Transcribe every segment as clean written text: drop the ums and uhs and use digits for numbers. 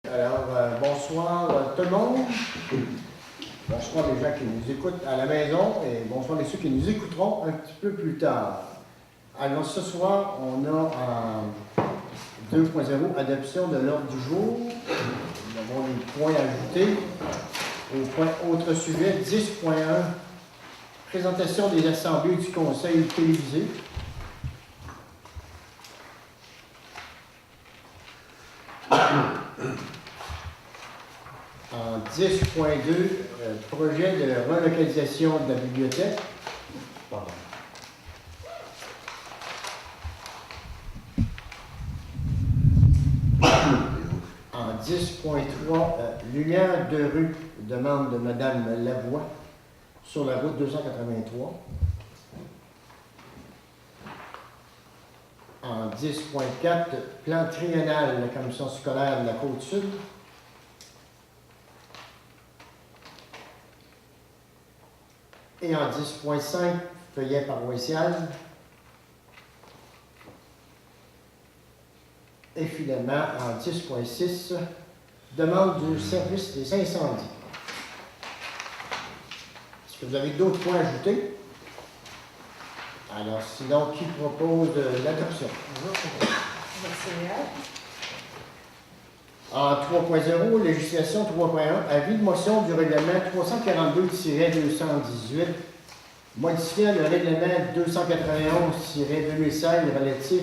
Alors, bonsoir tout le monde. Bonsoir les gens qui nous écoutent à la maison et bonsoir les ceux qui nous écouteront un petit peu plus tard. Alors, ce soir, on a en 2.0 adoption de l'ordre du jour. Nous avons des points ajoutés. Au point autre sujet, 10.1, présentation des assemblées du conseil télévisé. En 10.2, projet de relocalisation de la bibliothèque. Pardon. En 10.3, lumière de rue, demande de Mme Lavoie, sur la route 283. En 10.4, plan triennal de la commission scolaire de la Côte-Sud. Et en 10.5, feuillet paroissial. Et finalement, en 10.6, demande du service des incendies. Est-ce que vous avez d'autres points ajoutés? Alors, sinon, qui propose l'adoption? En 3.0, législation 3.1, avis de motion du règlement 342-218, modifiant le règlement 291-2016 relatif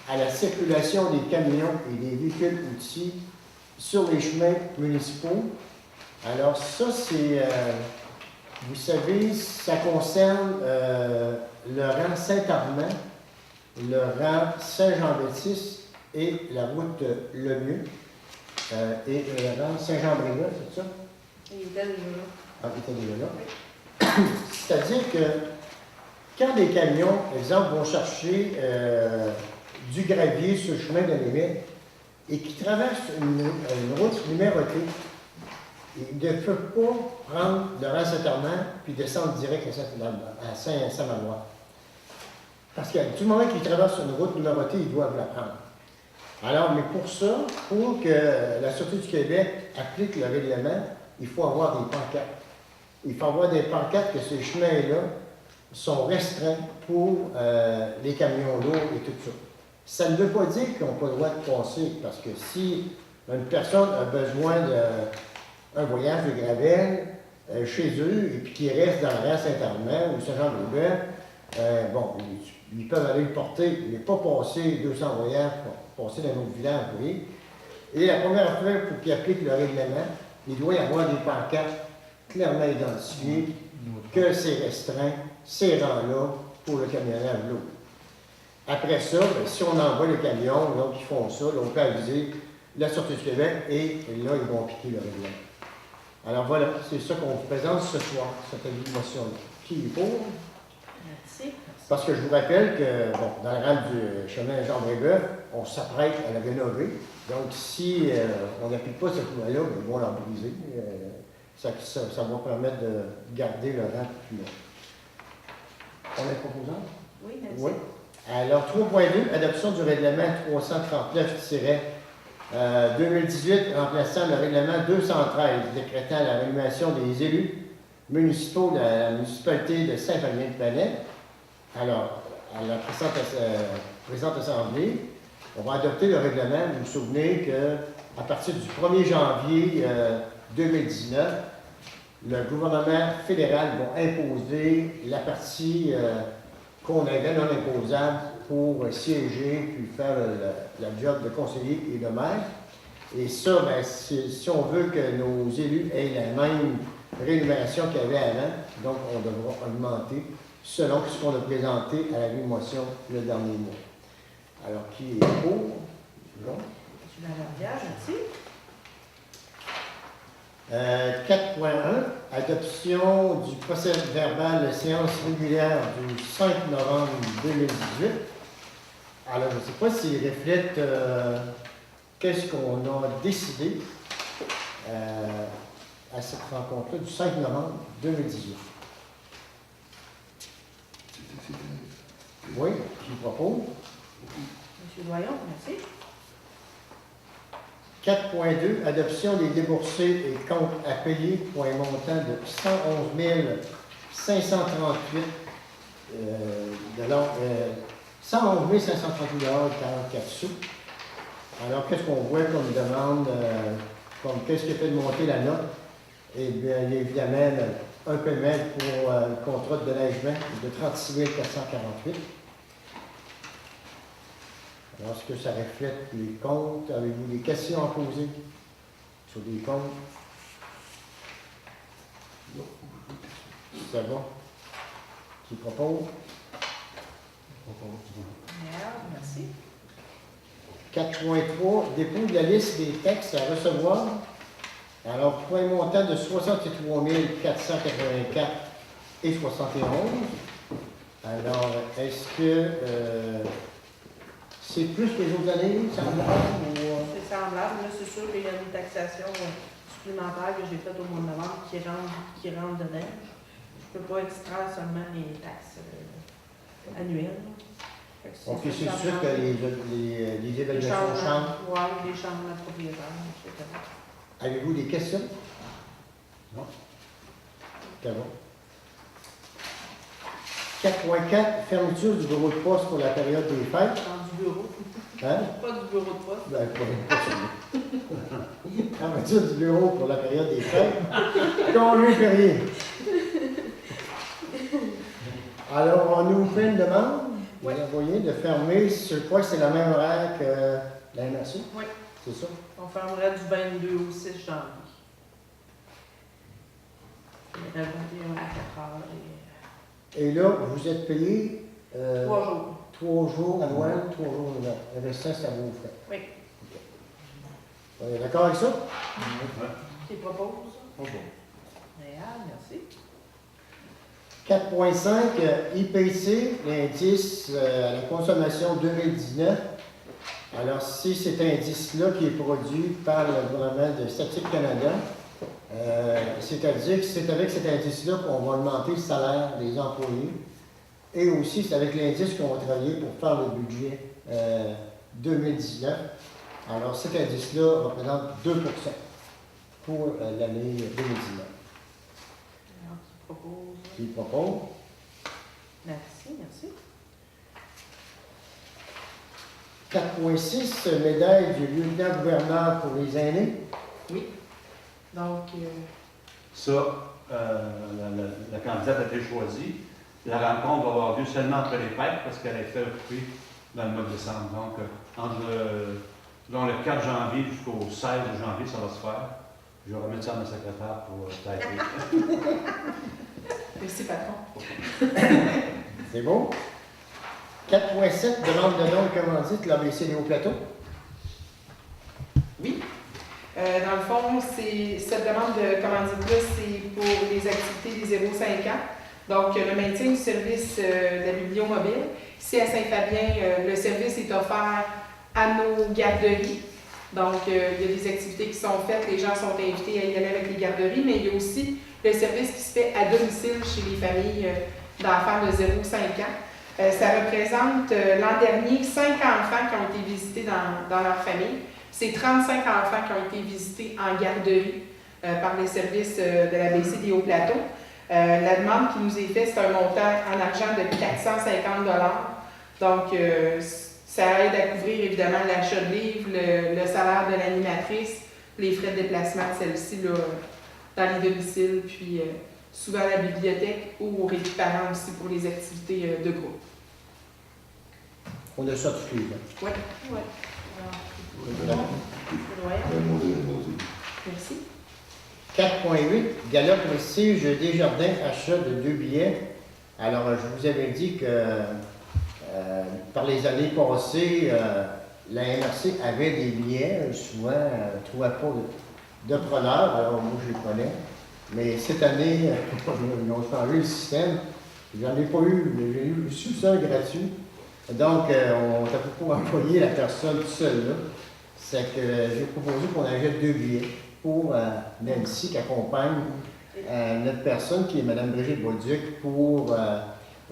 à la circulation des camions et des véhicules outils sur les chemins municipaux. Alors ça, c'est, vous savez, ça concerne le rang Saint-Armand, le rang Saint-Jean-Baptiste et la route Lemieux. Et le rang Saint-Jean-Brébeuf, c'est ça? Il était déjà là. Ah, il était déjà là. C'est-à-dire que quand des camions, exemple, vont chercher du gravier sur le chemin de limite et qui traversent une route numérotée, ils ne peuvent pas prendre le rang Saint-Armand puis descendre direct à Saint-Manoir. Parce que du moment qu'ils traversent une route numérotée, ils doivent la prendre. Alors, mais pour ça, pour que la Sûreté du Québec applique le règlement, il faut avoir des pancartes. Il faut avoir des pancartes que ces chemins-là sont restreints pour les camions lourds et tout ça. Ça ne veut pas dire qu'ils n'ont pas le droit de passer, parce que si une personne a besoin d'un voyage de gravel chez eux, et puis qu'il reste dans le rang Saint-Armand ou Saint-Jean-Brébeuf, bon, ils peuvent aller le porter, mais pas passer 200 voyages pour passer dans un autre village, vous voyez. Et la première affaire, pour qu'il applique le règlement, il doit y avoir des pancartes clairement identifiées que c'est restreint, ces rangs-là, pour le camionnage lourd. Après ça, bien, si on envoie le camion, donc ils font ça, là, on peut aviser la Sûreté du Québec et là, ils vont appliquer le règlement. Alors voilà, c'est ça qu'on vous présente ce soir, cette motion-là. Qui est pour? Merci. Parce que je vous rappelle que, bon, dans le rang du chemin Jean-Brébeuf, on s'apprête à la rénover. Donc, si on n'applique pas cette loi-là, ils vont la briser. Ça va permettre de garder le rang plus long. On est proposant? Oui, merci. Oui. Alors, 3.2, adoption du règlement 339-2018, remplaçant le règlement 213, décrétant la rémunération des élus municipaux de la municipalité de Saint-Fabien-de-Palais. Alors, à la présente assemblée, on va adopter le règlement. Vous vous souvenez qu'à partir du 1er janvier 2019, le gouvernement fédéral va imposer la partie qu'on avait non imposable pour siéger puis faire la job de conseiller et de maire. Et ça, ben, si on veut que nos élus aient la même rémunération qu'il y avait avant, donc on devra augmenter selon ce qu'on a présenté à la motion le dernier mois. Alors, qui est pour? Non? Je suis dans l'ordiage, merci. 4.1, adoption du procès verbal de séance régulière du 5 novembre 2018. Alors, je ne sais pas s'il reflète qu'est-ce qu'on a décidé à cette rencontre-là du 5 novembre 2018. Oui, qui propose. Monsieur Doyon, merci. 4.2, adoption des déboursés et comptes à payer pour un montant de 111 538 111 538 44 sous. Alors, qu'est-ce qu'on voit comme demande, qu'est-ce qui fait de monter la note? Eh bien, évidemment, un paiement pour le contrat de déneigement de 36 448. Alors, est-ce que ça reflète les comptes? Avez-vous des questions à poser sur des comptes? Non. C'est bon? Qui propose? Merde, merci. 4.3, dépôt de la liste des textes à recevoir. Alors, pour un montant de 63 484 et 71. Alors, est-ce que c'est plus que les autres années, semblable ou... C'est semblable. Là, c'est sûr qu'il y a une taxation supplémentaire que j'ai faite au mois de novembre qui rentre dedans. Je ne peux pas extraire seulement les taxes annuelles. Fait que Ok, c'est ça sûr change. que les évaluations changent. Oui, les changements de propriétaire, etc. Avez-vous des questions? Non. C'est bon. 4.4, fermeture du bureau de poste pour la période des fêtes. Dans du bureau. Hein? Pas du bureau de poste. Ben, pas fermeture du bureau pour la période des fêtes. Congé férié. Alors, on nous fait une demande. Oui. Vous voyez, de fermer, je crois que c'est la même horaire que la MRC. Oui. C'est ça? On fermerait du 22 au 6 janvier. Il y aurait 21 à 4 heures Et là, vous êtes payé et 3 jours. 3 jours annuels, 3 jours annuels. Le restant, ça vous fait. Oui. On est d'accord avec ça? Qui propose? Oh, bon. Réal, merci. 4.5, IPC, l'indice à la consommation 2019. Alors, si cet indice-là qui est produit par le gouvernement de Statistique Canada, c'est-à-dire que c'est avec cet indice-là qu'on va augmenter le salaire des employés. Et aussi, c'est avec l'indice qu'on va travailler pour faire le budget 2019. Alors, cet indice-là représente 2% pour l'année 2019. Alors, qui propose? Qui propose? Merci, merci. 4.6, médaille du lieutenant-gouverneur pour les aînés. Oui. Donc, Ça, la candidate a été choisie. La rencontre va avoir lieu seulement après les fêtes parce qu'elle a été occupée dans le mois de décembre. Donc, dans le 4 janvier jusqu'au 16 janvier, ça va se faire. Je vais remettre ça à ma secrétaire pour typer. merci, patron. C'est beau. 4.7, demande de nom et commandite, l'ABC des Hauts-Plateaux. Oui. Dans le fond, cette demande de commandite-là, c'est pour les activités des 0-5 ans. Donc, le maintien du service de la bibliomobile. Ici, à Saint-Fabien, le service est offert à nos garderies. Donc, il y a des activités qui sont faites, les gens sont invités à y aller avec les garderies, mais il y a aussi le service qui se fait à domicile chez les familles d'enfants de 0-5 ans. Ça représente l'an dernier 5 enfants qui ont été visités dans leur famille. C'est 35 enfants qui ont été visités en garderie par les services de la BC des Hauts-Plateaux. La demande qui nous est faite, c'est un montant en argent de 450 $. Donc, ça aide à couvrir évidemment l'achat de livres, le salaire de l'animatrice, les frais de déplacement de celle-ci là, dans les domiciles, puis souvent à la bibliothèque ou aux récupérants aussi pour les activités de groupe. On a ça tous les ans. Oui. Oui. Alors, Merci. 4.8, gala prestige Desjardins, achat de 2 billets. Alors, je vous avais dit que par les années passées, la MRC avait des billets, souvent, ne trouvait pas de preneurs, alors moi je les prenais. Mais cette année, ils ont changé le système. J'en ai pas eu, mais j'ai eu juste ça gratuit. Donc, on t'a pas envoyé la personne toute seule là. C'est que j'ai proposé qu'on achète 2 billets pour Nancy qui accompagne notre personne qui est Mme Brigitte Bolduc pour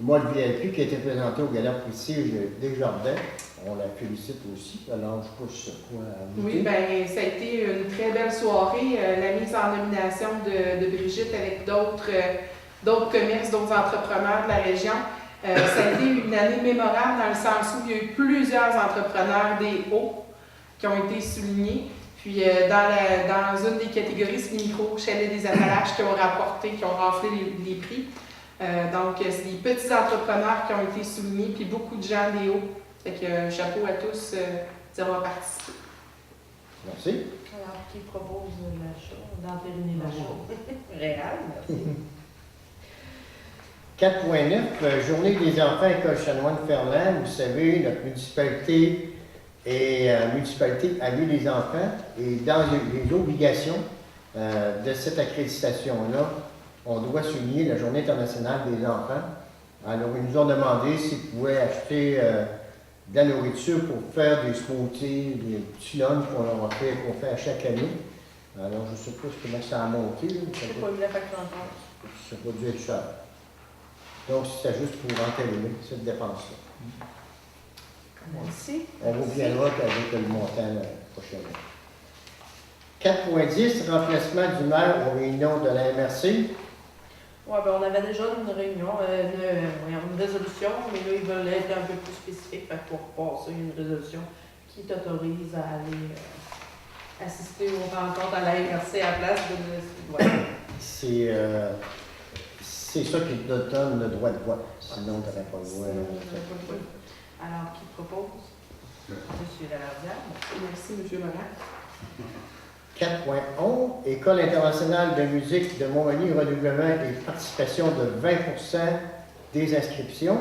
Moi, le VIP qui a été présenté au Gala Prestige Desjardins, on la félicite aussi. Alors, je ne sais pas quoi ajouter. Oui, ben ça a été une très belle soirée. La mise en nomination de Brigitte avec d'autres commerces, d'autres entrepreneurs de la région. Ça a été une année mémorable dans le sens où il y a eu plusieurs entrepreneurs des hauts qui ont été soulignés. Puis dans une des catégories, c'est les micro-chalets des Appalaches qui ont raflé les prix. Donc, c'est des petits entrepreneurs qui ont été soulignés, puis beaucoup de gens des hauts. Fait que chapeau à tous d'avoir participé. Merci. Alors, qui propose l'achat, d'entériner l'achat? Réal, merci. 4.9, Journée des enfants École Chanoine-Ferland. Vous savez, notre municipalité a mis les enfants et dans les obligations de cette accréditation-là, on doit souligner la Journée internationale des enfants. Alors, ils nous ont demandé s'ils pouvaient acheter de la nourriture pour faire des smoothies, des petits lunchs qu'on fait à chaque année. Alors, je ne sais pas comment ça a monté. Je n'ai pas vu la facture encore. Ça va dû être cher. Donc, c'était juste pour entériner cette dépense-là. Merci. On reviendra avec le montant prochainement. 4.10, remplacement du maire aux réunions de la MRC. Oui, ben on avait déjà une réunion, une résolution, mais là, ils veulent être un peu plus spécifiques. Fait pour passer une résolution qui t'autorise à aller assister aux rencontres à la MRC à la place de. Ouais. C'est ça qui te donne le droit de vote. Sinon, tu n'aurais pas le droit. Alors, qui propose? Monsieur Lalardière. Merci, M. Morin. 4.11, École internationale de musique de Montmagny, renouvellement et participation de 20% des inscriptions.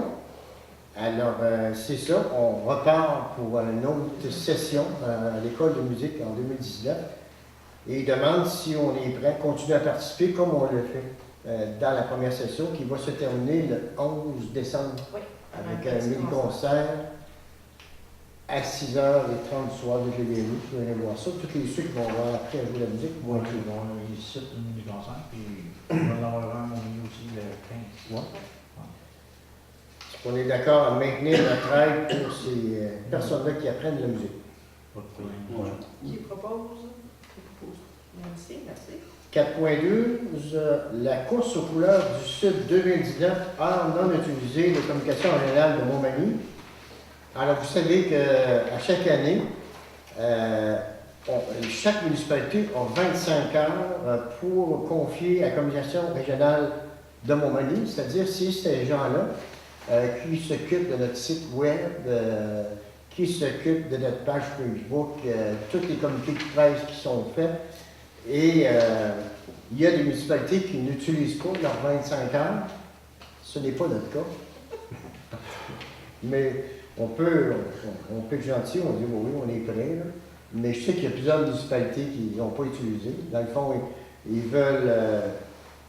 Alors, c'est ça, on repart pour une autre session à l'école de musique en 2019 et il demande si on est prêt à continuer à participer comme on l'a fait dans la première session qui va se terminer le 11 décembre Oui. avec un mini-concert à 6h30 du soir de GVMI. Vous allez voir ça. Tous les ceux qui vont voir après à jouer la musique vont Oui, être là. bon, ils citent une mini-concert, puis on va en avoir un à Montmagny aussi le 15. Ouais. On est d'accord à maintenir notre aide pour ces personnes-là qui apprennent la musique. Pas de problème. Ouais. Qui propose? Merci, merci. 4.12, la course aux couleurs du Sud 2019, heure non utilisée de communication régionale de Montmagny. Alors, vous savez qu'à chaque année, chaque municipalité a 25 heures pour confier à la communication régionale de Montmagny, c'est-à-dire si ces gens-là qui s'occupent de notre site web, qui s'occupent de notre page Facebook, tous les communiqués de presse qui sont faits. Et il y a des municipalités qui n'utilisent pas leurs 25 heures. Ce n'est pas notre cas. Mais on peut être gentil, on dit oui, on est prêt. Là. Mais je sais qu'il y a plusieurs municipalités qui n'ont pas utilisé. Dans le fond, ils veulent.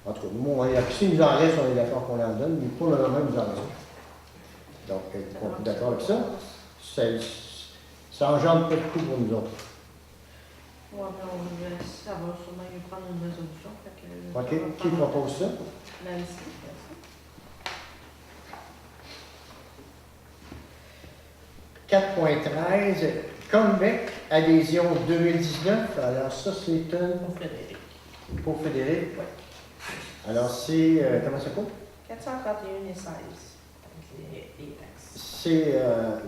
En tout cas, nous, si nous en reste, on est d'accord qu'on en donne, mais pour le moment, nous en reste. Donc, on est d'accord avec ça. Ça engendre pas de coût pour nous autres. Oui, ça va sûrement lui prendre une résolution. OK. Qui propose ça? Nancy, merci. 4.13, Comeback Adhésion 2019. Alors, ça, c'est pour Frédéric. pour Frédéric. Oui. Alors, c'est. Comment ça coûte? 431 et 16. Avec les taxes.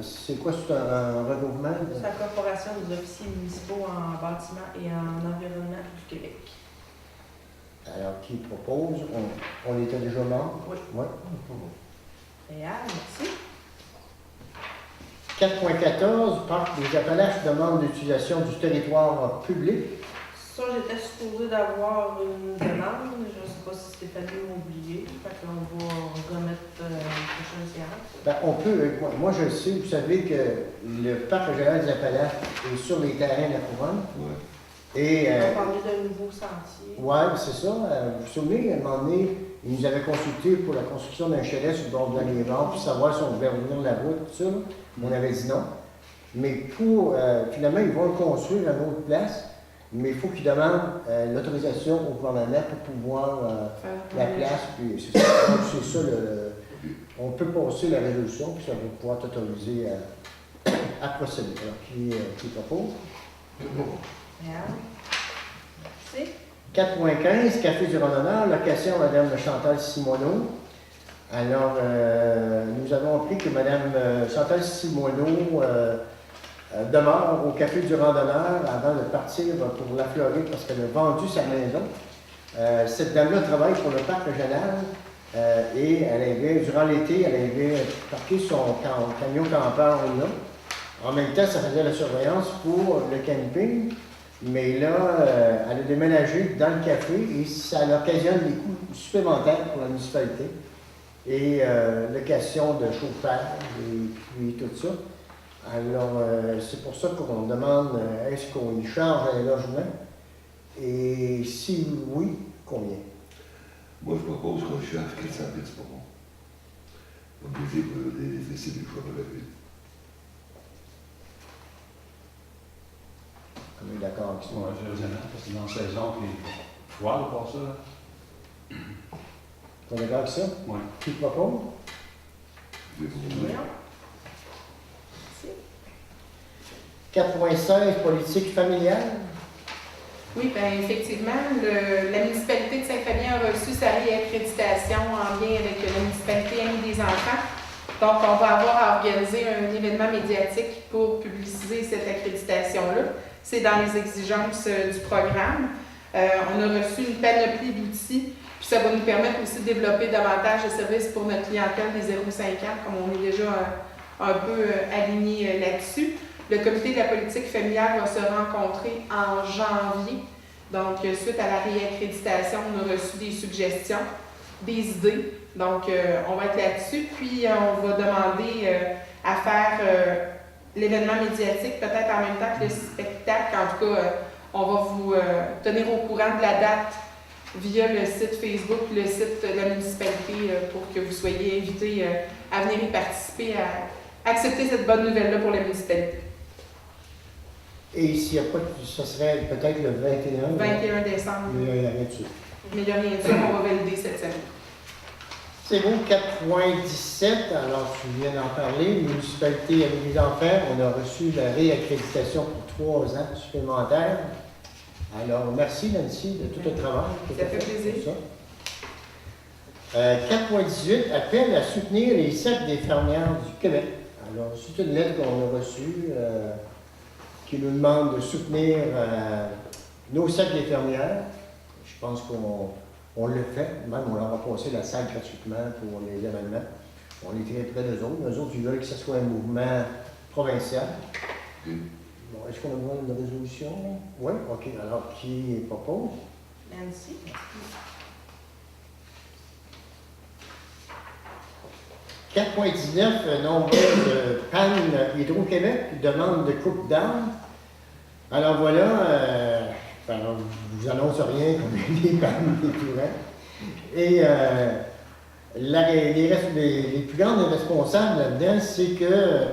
C'est quoi? C'est un regroupement? C'est la Corporation des officiers municipaux en bâtiment et en environnement du Québec. Alors, qui propose? On était déjà membre? Oui. Oui. Réal, merci. 4.14, Parc des Appalaches demande l'utilisation du territoire public. Ça, j'étais supposée d'avoir une demande. Je ne sais pas si Stéphanie m'a oublié. Fait qu'on va remettre une prochaine séance. Ben, on peut, moi je le sais, vous savez que le Parc régional des Appalaches est sur les terrains de la couronne. Ouais. Et, On va parler d'un nouveau sentier. oui, c'est ça. Vous vous souvenez, à un moment donné, ils nous avaient consulté pour la construction d'un chalet sur le bord de la rivière, pour savoir si on pouvait ouvrir la route, tout ça. Là. On avait dit non. Mais pour, finalement, ils vont le construire à une autre place, mais il faut qu'ils demandent l'autorisation au gouvernement pour pouvoir la place. Puis c'est ça, on peut passer la résolution, puis ça va pouvoir t'autoriser à procéder. Alors, qui propose? Regarde. Merci. 4.15, Café du Randonneur, location Mme Chantal Simoneau. Alors, nous avons appris que Mme Chantal Simoneau demeure au Café du Randonneur avant de partir pour la Floride parce qu'elle a vendu sa maison. Cette dame-là travaille pour le parc régional et elle avait, durant l'été, elle avait parqué son camion campeur là. En même temps, ça faisait la surveillance pour le camping. Mais là, elle a déménagé dans le café et ça occasionne des coûts supplémentaires pour la municipalité. Et location de chauffage et puis tout ça. Alors, c'est pour ça qu'on demande est-ce qu'on y charge un logement? Et si oui, combien? Moi, je propose qu'on charge 400 000 par mois. On les laisser des fois de la ville. On est d'accord avec ça. Ouais, je parce que dans la saison, puis froid pour ça. Là. On est d'accord avec ça? Ouais. Qui propose? Voyons. Merci. 4.16, politique familiale. Oui, bien effectivement, la municipalité de Saint-Fabien a reçu sa réaccréditation en lien avec la municipalité Amis des enfants. Donc, on va avoir à organiser un événement médiatique pour publiciser cette accréditation-là. C'est dans les exigences du programme. On a reçu une panoplie d'outils, puis ça va nous permettre aussi de développer davantage de services pour notre clientèle des 0-5 ans, comme on est déjà un peu aligné là-dessus. Le comité de la politique familiale va se rencontrer en janvier. Donc, suite à la réaccréditation, on a reçu des suggestions, des idées. Donc, on va être là-dessus. Puis, on va demander à faire l'événement médiatique, peut-être en même temps que le spectacle. En tout cas, on va vous tenir au courant de la date via le site Facebook, le site de la municipalité, pour que vous soyez invités à venir y participer, à accepter cette bonne nouvelle-là pour la municipalité. Et s'il n'y a pas, ça serait peut-être le 21. 21 décembre. Mais il n'y a rien dessus. Mais il n'y a rien dit, on va valider cette semaine. C'est bon, 4.17, alors tu viens d'en parler, municipalité Amis des enfants, on a reçu la réaccréditation pour 3 ans supplémentaires. Alors, merci Nancy de tout le travail. Ça fait plaisir. Ça. 4.18, appel à soutenir les cercles des fermières du Québec. Alors, c'est une lettre qu'on a reçue qui nous demande de soutenir nos cercles des fermières. Je pense qu'on le fait, même on leur a passé la salle gratuitement pour les événements. On est très près d'eux autres. Eux autres, ils veulent que ce soit un mouvement provincial. Bon, est-ce qu'on a besoin d'une résolution? Oui, OK. Alors, qui propose? Nancy. « 4.19, nombreuses pannes Hydro-Québec, demande de coupe d'armes. » Alors voilà, je ne vous annonce rien comme les pannes des courants. Et les plus grandes responsables là-dedans, c'est que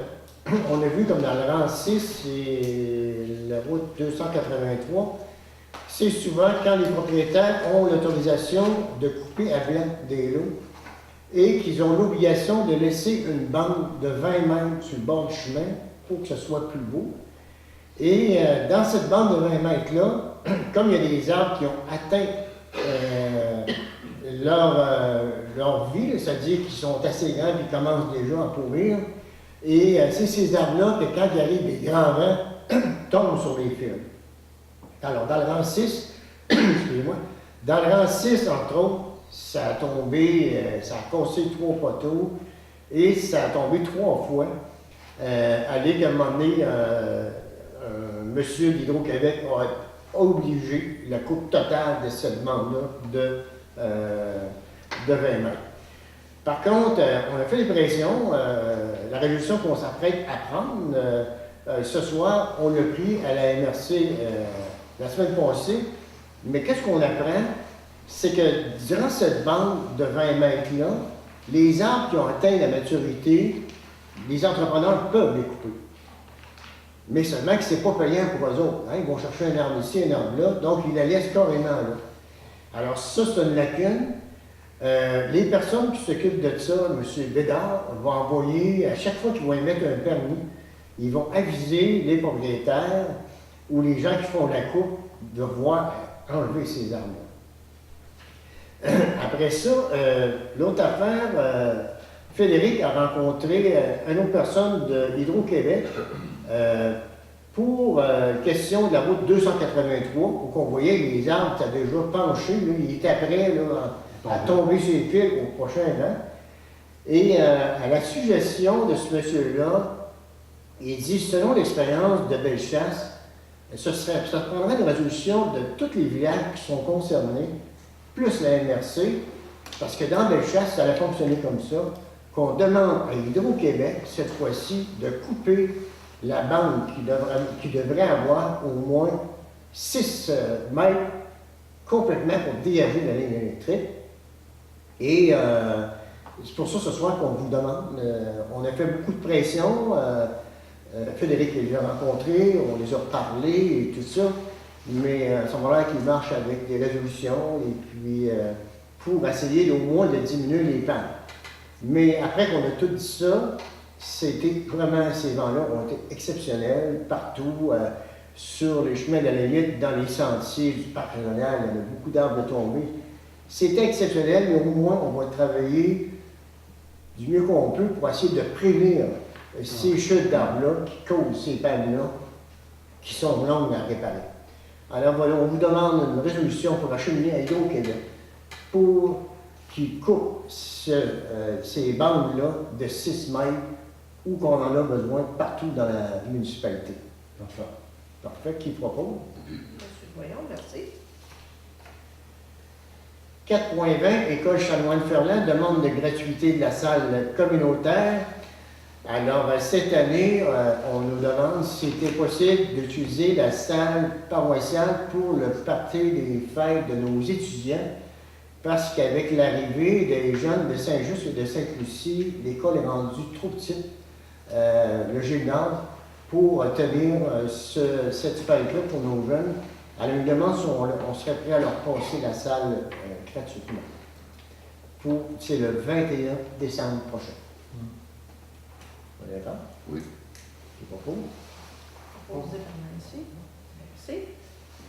on a vu comme dans le rang 6 et la route 283, c'est souvent quand les propriétaires ont l'autorisation de couper à blanc des lots et qu'ils ont l'obligation de laisser une bande de 20 mètres sur le bord du chemin pour que ce soit plus beau. Et dans cette bande de 20 mètres-là, comme il y a des arbres qui ont atteint leur vie, c'est-à-dire qu'ils sont assez grands et ils commencent déjà à pourrir, et c'est ces arbres-là que quand il arrive des grands vents, tombent sur les fils. Alors, dans le rang 6, excusez-moi, dans le rang 6, entre autres, ça a tombé, ça a cassé 3 poteaux et ça a tombé 3 fois. Avec un moment donné, monsieur d'Hydro-Québec a obligé la coupe totale de cette bande-là de 20 mètres. Par contre, on a fait des pressions. La résolution qu'on s'apprête à prendre, ce soir, on l'a pris à la MRC la semaine passée. Mais qu'est-ce qu'on apprend? C'est que durant cette bande de 20 mètres-là, les arbres qui ont atteint la maturité, les entrepreneurs peuvent les couper. Mais seulement que ce n'est pas payant pour eux autres. Hein? Ils vont chercher un arbre ici, un arbre là, donc ils la laissent carrément là. Alors ça, c'est une lacune. Les personnes qui s'occupent de ça, M. Bédard, va envoyer, à chaque fois qu'ils vont émettre un permis, ils vont aviser les propriétaires ou les gens qui font la coupe de voir enlever ces arbres-là. Après ça, l'autre affaire, Frédéric a rencontré une autre personne de Hydro-Québec pour question de la route 283, où on voyait les arbres qui étaient déjà penchés, là, il était prêt là, à tomber sur les pieds au prochain vent. Et à la suggestion de ce monsieur-là, il dit, selon l'expérience de Bellechasse, ça prendrait une résolution de tous les villages qui sont concernés, plus la MRC, parce que dans Bellechasse, ça a fonctionné comme ça, qu'on demande à Hydro-Québec, cette fois-ci, de couper la bande qui devrait avoir au moins 6 mètres complètement pour dégager la ligne électrique. Et c'est pour ça ce soir qu'on vous demande. On a fait beaucoup de pression. Frédéric les a rencontrés, on les a parlé et tout ça. Mais ça va l'air qu'ils marchent avec des résolutions et puis pour essayer au moins de diminuer les pannes. Mais après qu'on a tout dit ça, c'était vraiment, ces vents-là ont été exceptionnels partout, sur les chemins de la limite, dans les sentiers du parc régional, il y en a beaucoup d'arbres tombés. C'était exceptionnel, mais au moins on va travailler du mieux qu'on peut pour essayer de prévenir ces chutes d'arbres-là qui causent ces pannes-là, qui sont longues à réparer. Alors voilà, on vous demande une résolution pour acheminer à Hydro-Québec pour qu'ils coupent ces bandes-là de 6 mètres où qu'on en a besoin partout dans la municipalité. Parfait. Parfait. Qui propose? Monsieur Voyons, merci. 4.20, École Chanoine-Ferland, demande de gratuité de la salle communautaire. Alors, cette année, on nous demande si c'était possible d'utiliser la salle paroissiale pour le party des fêtes de nos étudiants, parce qu'avec l'arrivée des jeunes de Saint-Just et de Sainte-Lucie, l'école est rendue trop petite, le gymnase, pour tenir cette fête-là pour nos jeunes. Alors, une demande si on serait prêt à leur passer la salle gratuitement. C'est le 21 décembre prochain. Vous êtes d'accord? Oui. Qui propose? Proposé par Nancy. Merci.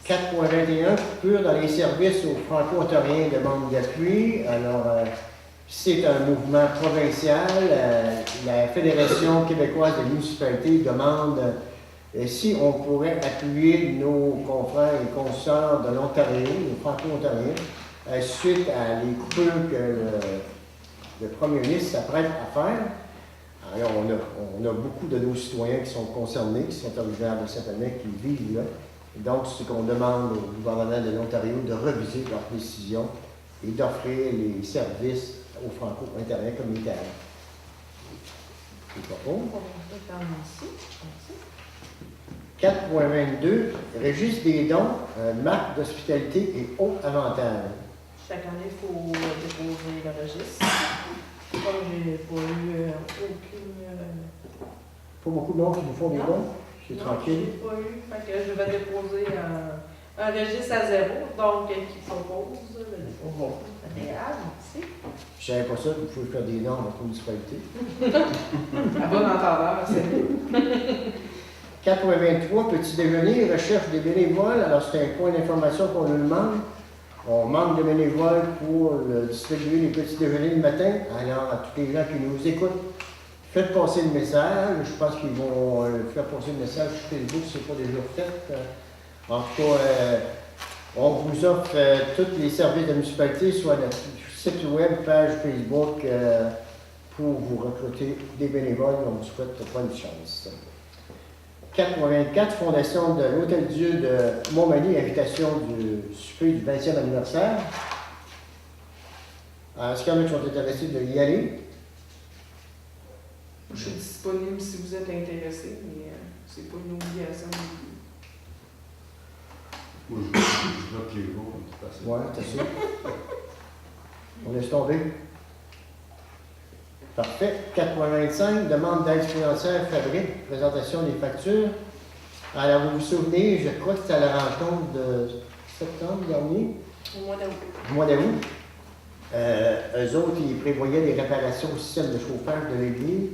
4.21, coupure dans les services aux Franco-Ontariens de demande d'appui. Alors, c'est un mouvement provincial. La Fédération québécoise des municipalités demande si on pourrait appuyer nos confrères et consoeurs de l'Ontario, les Franco-Ontariens, suite à les coupures que le premier ministre s'apprête à faire. Alors, on a beaucoup de nos citoyens qui sont concernés, qui sont originaires de cette année, qui vivent là. Et donc, c'est qu'on demande au gouvernement de l'Ontario de reviser leur décision et d'offrir les services aux Franco-Ontariens communautaires. C'est pas bon. Proposé par Nancy. Merci. 4.22, registre des dons, marque d'hospitalité et autres avantages. Chaque année, il faut déposer le registre. Comme je n'ai pas eu aucune. Pas beaucoup de monde qui vous font des Non. dons? C'est Non, tranquille. je n'ai pas eu. Fait que je vais déposer un registre à 0, donc qui propose le dépôt. Agréable, merci. Je savais pas ça, il faut faire des dons à votre municipalité. À bon entendeur, c'est 4.23, petit déjeuner, recherche des bénévoles. Alors, c'est un point d'information qu'on nous demande. On manque de bénévoles pour distribuer les petits déjeuners le matin. Alors, à tous les gens qui nous écoutent, faites passer le message. Je pense qu'ils vont faire passer le message sur Facebook si ce n'est pas déjà fait. En tout cas, on vous offre tous les services de la municipalité, soit notre site web, page Facebook, pour vous recruter des bénévoles. On vous souhaite bonne chance. 4.24, Fondation de l'Hôtel-Dieu de Montmagny, invitation du souper du 20e anniversaire. Est-ce qu'il y en a qui sont intéressés de y aller? Je suis disponible si vous êtes intéressé, mais c'est pas une obligation. Moi, je bloque les jours, c'est facile. Oui, c'est sûr. On laisse tomber. Parfait. 4.25, demande d'aide financière fabrique, présentation des factures. Alors, vous vous souvenez, je crois que c'était à la rencontre de septembre dernier, Au mois d'août. au mois d'août. Eux autres, ils prévoyaient des réparations au système de chauffage de l'église.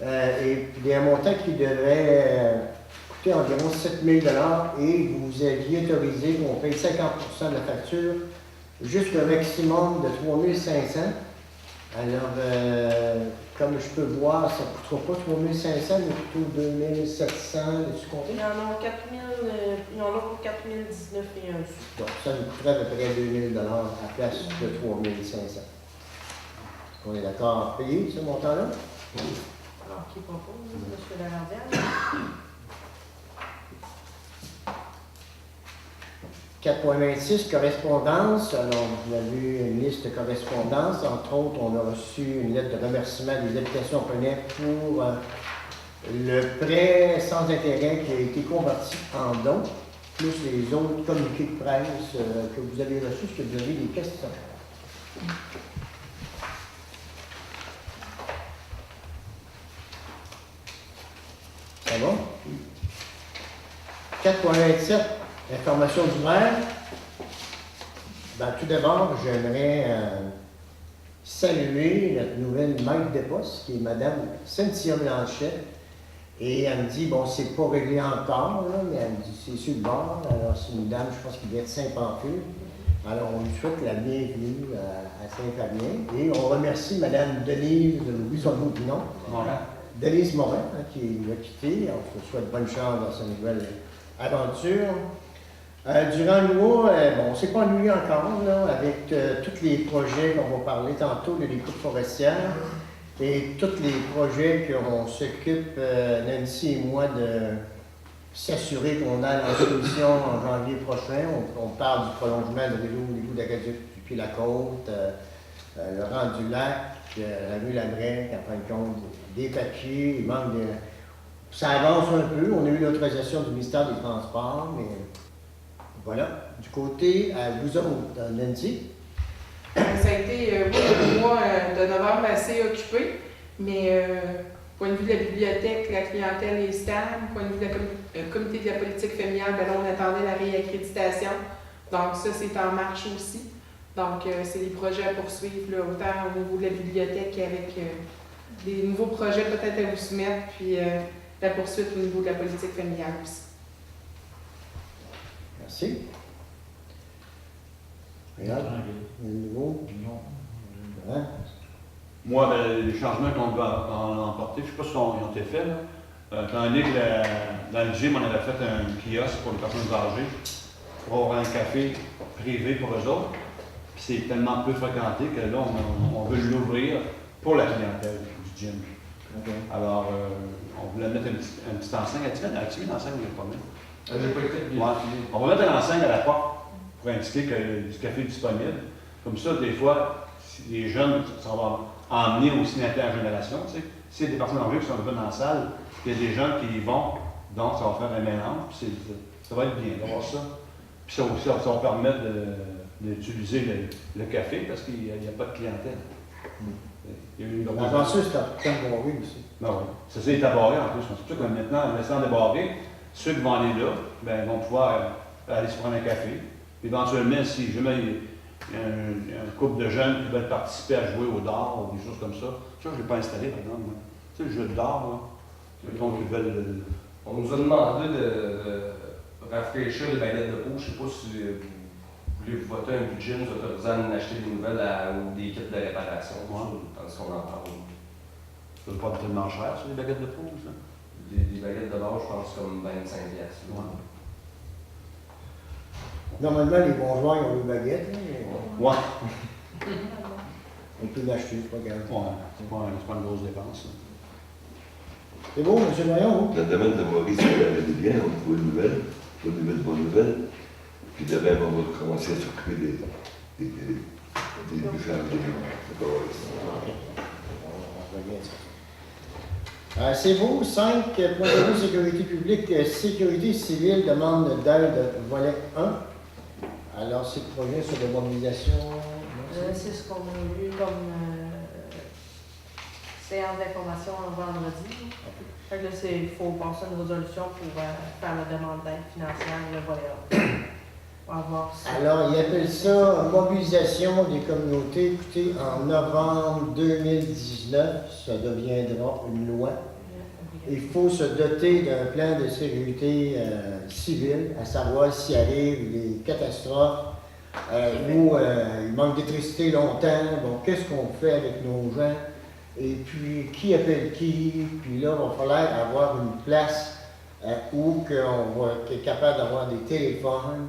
Et il y a un montant qui devrait coûter environ 7 000 et vous aviez autorisé qu'on paye 50 de la facture jusqu'à un maximum de 3 500. Alors, comme je peux voir, ça ne coûtera pas 3 500, mais plutôt 2 700, tu comptes? Ils en ont 4 000, ils en ont pour 4 019 et un sou. Donc, ça nous coûterait à peu près 2 000 à la place de 3 500. On est d'accord à payer ce montant-là? Alors, qui propose, M. Lavardière? 4.26, correspondance. Alors, vous avez vu une liste de correspondances. Entre autres, on a reçu une lettre de remerciement des habitations Poney pour le prêt sans intérêt qui a été converti en don, plus les autres communiqués de presse que vous avez reçus. Est-ce que vous avez des questions? Ça va? 4.27. Information du maire. Ben, tout d'abord, j'aimerais saluer notre nouvelle maître de poste, qui est Mme Cynthia Blanchet. Et elle me dit, bon, c'est pas réglé encore, là, mais elle me dit, c'est sur le bord. Alors, c'est une dame, je pense, qui vient de Saint-Pamphile. Alors, on lui souhaite la bienvenue à Saint-Fabien. Et on remercie Mme Denise, je oublie son autre nom. Denise Morin, qui l'a quitté. On se souhaite bonne chance dans sa nouvelle aventure. Durant le mois, bon, on ne s'est pas ennuyé encore là, avec tous les projets qu'on va parler tantôt, les coupes forestières et tous les projets qu'on s'occupe, Nancy et moi, de s'assurer qu'on a l'exposition en janvier prochain. On parle du prolongement de l'égout d'Acadieux depuis la côte, le rang du lac, la rue Labrec, en fin de compte, des papiers, il manque de... Ça avance un peu, on a eu l'autorisation du ministère des Transports, mais voilà. Du côté à vous autres, Nancy. Ça a été le mois de novembre assez occupé, mais point de vue de la bibliothèque, la clientèle est stable. Point de vue de la comité de la politique familiale, ben là, on attendait la réaccréditation. Donc ça, c'est en marche aussi. Donc c'est des projets à poursuivre, là, autant au niveau de la bibliothèque qu'avec des nouveaux projets peut-être à vous soumettre, puis la poursuite au niveau de la politique familiale aussi. Merci. Regarde, le nouveau. Hein? Moi, ben, les changements qu'on va emporter, je ne sais pas si ils ont été faits. Étant donné que dans le gym, on avait fait un kiosque pour les personnes âgées pour avoir un café privé pour eux autres. Puis c'est tellement peu fréquenté que là, on veut l'ouvrir pour la clientèle du gym. Okay. Alors, on voulait mettre une petite enseigne. As-tu mis l'enseigne ou pas mis? J'ai pas été bien. Ouais. On va mettre une enseigne à la porte pour indiquer qu'il y a du café disponible. Comme ça, des fois, si les jeunes, ça va emmener aussi l'intergénération. Tu sais. Si des personnes âgées qui sont venues dans la salle, il y a des jeunes qui y vont, donc ça va faire un mélange. Puis ça va être bien d'avoir ça. Puis ça aussi, ça va permettre d'utiliser le café parce qu'il n'y a pas de clientèle. Il y a eu une grosse... Avant ça, c'était un bon aussi. Ben oui. Ça s'est débarré en plus. C'est pour ça que maintenant, en laissant débarrer, ceux qui vont aller là, ben, vont pouvoir aller se prendre un café. Éventuellement, si jamais il y a un couple de jeunes qui veulent participer à jouer au dard ou des choses comme ça, ça, je ne l'ai pas installé, par exemple. Moi. Tu sais, le jeu de dard, là, mettons qu'ils veulent... On nous a demandé de rafraîchir les baguettes de peau. Je ne sais pas si vous voulez voter un budget nous autorisant à acheter des nouvelles ou des kits de réparation. Ouais. Parce qu'on en parle. Ça ne pas tellement cher, ça, les baguettes de peau, ça? Des baguettes de base, je pense, comme 25 piastres. Ouais. Normalement, les bons joueurs, ils ont des baguettes. Là, mais Ouais. on peut l'acheter, c'est pas grave. Ouais. C'est pas une grosse dépense. Ça. C'est beau, M. Maillon? La demande de Maurice, elle avait bien, on trouve une nouvelle, pas de nouvelles, bonnes nouvelles. Puis demain, on va commencer à s'occuper des différents éléments. C'est beau. 5.2 sécurité publique, sécurité civile, demande d'aide, volet 1. Alors, c'est le projet sur la mobilisation. C'est ce qu'on a eu comme séance d'information vendredi. Fait que là, il faut passer une résolution pour faire la demande d'aide financière, le volet 1. pour avoir ça. Alors, ils appellent ça mobilisation des communautés. Écoutez, en novembre 2019, ça deviendra une loi. Il faut se doter d'un plan de sécurité civile, à savoir s'il arrive des catastrophes ou il manque d'électricité longtemps. Bon, qu'est-ce qu'on fait avec nos gens? Et puis, qui appelle qui? Puis là, il va falloir avoir une place où on va être capable d'avoir des téléphones.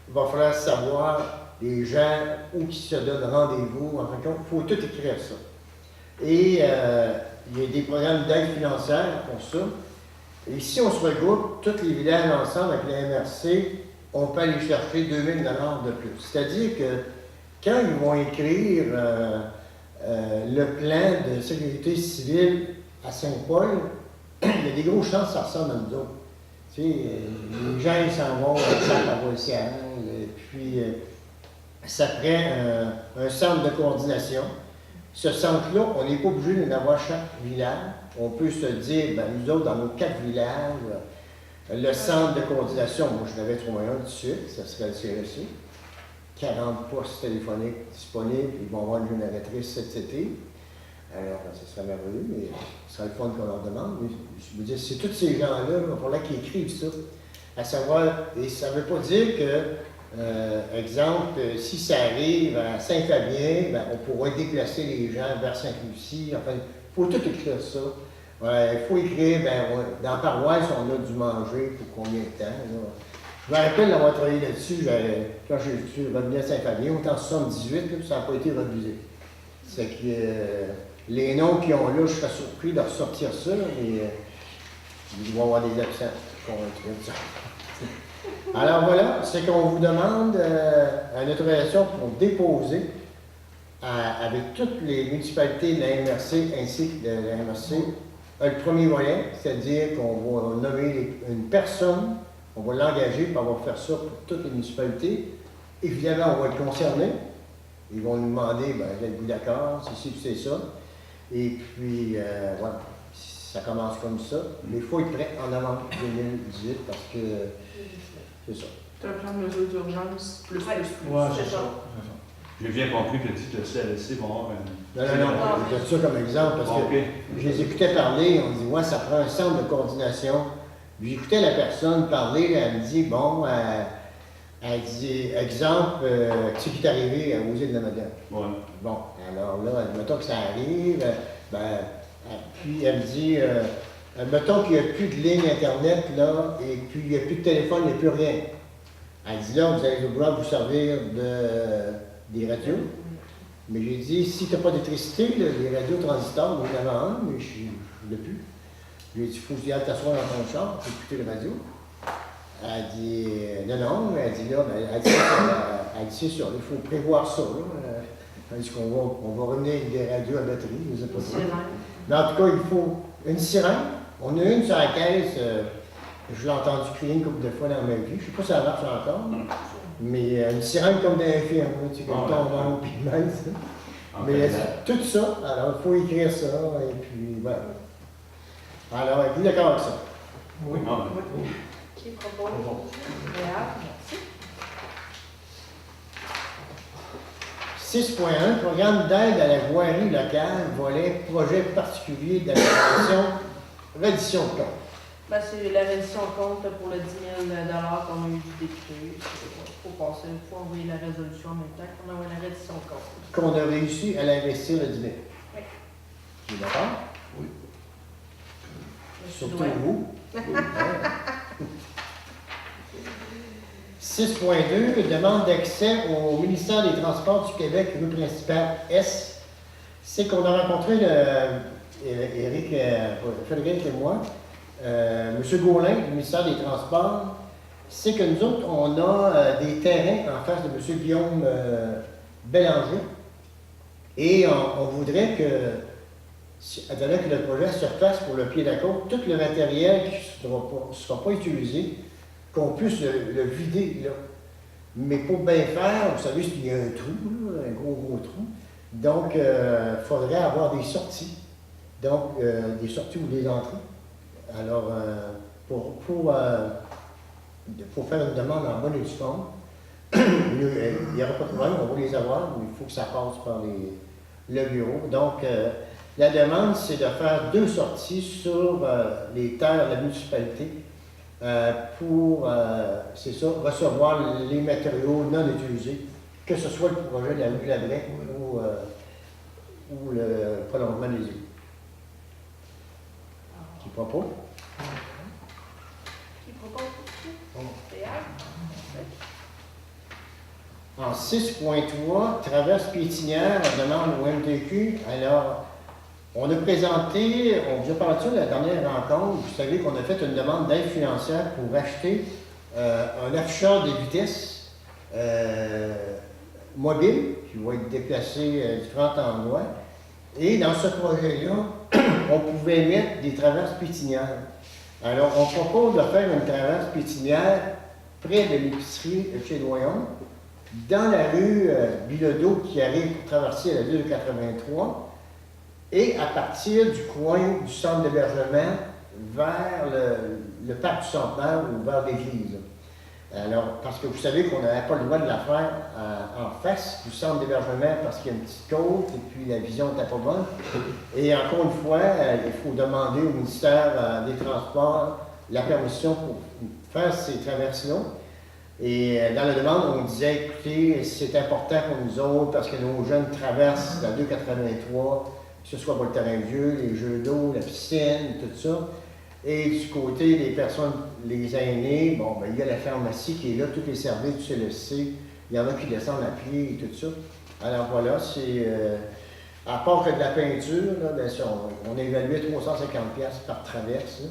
Il va falloir savoir les gens où qui se donnent rendez-vous. En fin de compte, il faut tout écrire ça. Et il y a des programmes d'aide financière pour ça. Et si on se regroupe, tous les villages ensemble avec la MRC, on peut aller chercher 2000 $ de plus. C'est-à-dire que quand ils vont écrire le plan de sécurité civile à Saint-Paul, il y a des grosses chances que ça ressemble à nous autres. Tu sais, les gens ils s'en vont à la paroissiale, et puis ça prend un centre de coordination. Ce centre-là, on n'est pas obligé d'en avoir chaque village. On peut se dire, ben, nous autres, dans nos 4 villages, le centre de coordination, moi je l'avais trouvé un tout de suite, ça serait le CRC. 40 postes téléphoniques disponibles, ils vont avoir une génératrice cet été. Alors, ce serait merveilleux, mais ce serait le fun qu'on leur demande. Mais je veux dire, c'est tous ces gens-là, il va falloir qu'ils écrivent ça. À savoir, et ça ne veut pas dire que, exemple, si ça arrive à Saint-Fabien, ben, on pourra déplacer les gens vers Sainte-Lucie. Enfin, il faut tout écrire ça. Il faut écrire, ben, dans la paroisse, on a dû manger pour combien de temps. Là. Je me rappelle d'avoir travaillé là-dessus, quand je suis revenu à Saint-Fabien, on était en 78, là, puis ça n'a pas été revisé. C'est que les noms qu'ils ont là, je serais surpris de ressortir ça, mais il doit y avoir des absents. Alors voilà, c'est qu'on vous demande une autorisation pour déposer avec toutes les municipalités de la MRC ainsi que de la MRC le premier volet, c'est-à-dire qu'on va nommer une personne, on va l'engager, puis on va faire ça pour toutes les municipalités. Évidemment, on va être concernés. Ils vont nous demander, ben, êtes-vous d'accord, c'est ci, c'est ça. Et puis, voilà, ça commence comme ça. Mais il faut être prêt en novembre 2018 parce que c'est ça. C'est un plan de mesure d'urgence plus. Ouais, C'est c'est ça. ça. J'ai bien compris que dit que le CLSC va avoir Non, je donne ça comme exemple parce que je les écoutais parler, on dit, ouais, ça prend un centre de coordination. J'écoutais la personne parler, elle me dit, bon, elle dit, exemple, ce qui est arrivé aux îles de la Madeleine. Ouais. Bon, alors là, admettons que ça arrive, ben, puis elle me dit, admettons qu'il n'y a plus de ligne Internet, là, et puis il n'y a plus de téléphone, il n'y a plus rien. Elle dit, là, vous allez devoir vous servir des radios. Mais j'ai dit, si tu n'as pas d'électricité, les radios transistors, on en avait un, mais je ne l'ai plus. J'ai dit, il faut que tu ailles t'asseoir dans ton char pour écouter la radio. Elle dit, non, elle dit là, ben, elle dit, c'est sûr, il faut prévoir ça. Elle dit qu'on va revenir avec des radios à batterie, je ne sais pas quoi. Mais en tout cas, il faut une sirène. On a une sur la caisse, je l'ai entendu crier une couple de fois dans ma vie. Je ne sais pas si ça marche encore, mais une sirène comme dans un film, tu sais, comme ton nom, puis même ça. Mais tout ça, alors il faut écrire ça, et puis voilà. Alors, êtes-vous d'accord avec ça? Oui. Qui propose? Réal, merci. 6.1, programme d'aide à la voirie locale, volet projet particulier d'amélioration, reddition de compte. Ben, c'est la reddition de compte pour le 10 000 $ qu'on a eu du député. Il faut envoyer la résolution en même temps qu'on envoie la reddition de compte. Qu'on a réussi à l'investir le 10 000. Oui. Tu es d'accord? Oui. Surtout Ouais. vous. 6.2, demande d'accès au ministère des Transports du Québec, rue principale S. C'est qu'on a rencontré Frédéric et moi, M. Gaulin du ministère des Transports. C'est que nous autres, on a des terrains en face de M. Guillaume Bélanger. Et on voudrait que, attendant que le projet se refasse pour le pied d'accord, tout le matériel qui ne sera pas utilisé, qu'on puisse le vider là. Mais pour bien faire, vous savez, il y a un trou, là, un gros trou. Donc, il faudrait avoir des sorties. Donc, des sorties ou des entrées. Alors, pour faire une demande en bonne et due forme, il n'y aura pas de problème, on va les avoir, mais il faut que ça passe par le bureau. Donc, la demande, c'est de faire 2 sorties sur les terres de la municipalité pour, c'est ça, recevoir les matériaux non utilisés, que ce soit le projet de la rue Labrec ou le prolongement des eaux. Qui propose? Qui propose Théâtre? En 6.3, traverse piétinière, on demande au MTQ. Alors, on a présenté, on vous a parlé de ça la dernière rencontre, vous savez qu'on a fait une demande d'aide financière pour acheter un afficheur de vitesse mobile qui va être déplacé à différents endroits. Et dans ce projet-là, on pouvait mettre des traverses piétinières. Alors, on propose de faire une traverse piétinière près de l'épicerie chez Doyon, dans la rue Bilodeau qui arrive pour traverser la 283, et à partir du coin du centre d'hébergement vers le parc du Centenaire ou vers l'église. Alors, parce que vous savez qu'on n'avait pas le droit de la faire en face du centre d'hébergement parce qu'il y a une petite côte et puis la vision n'était pas bonne. Et encore une fois, il faut demander au ministère des Transports la permission pour faire ces traverses-là. Et dans la demande, on disait, écoutez, c'est important pour nous autres parce que nos jeunes traversent la 283, que ce soit pour le terrain vieux, les jeux d'eau, la piscine, tout ça. Et du côté des personnes, les aînés, bon, ben, il y a la pharmacie qui est là, tous les services du CLSC, il y en a qui descendent à pied et tout ça. Alors voilà, c'est, à part que de la peinture, là, ben, on évaluait 350$ par traverse, là.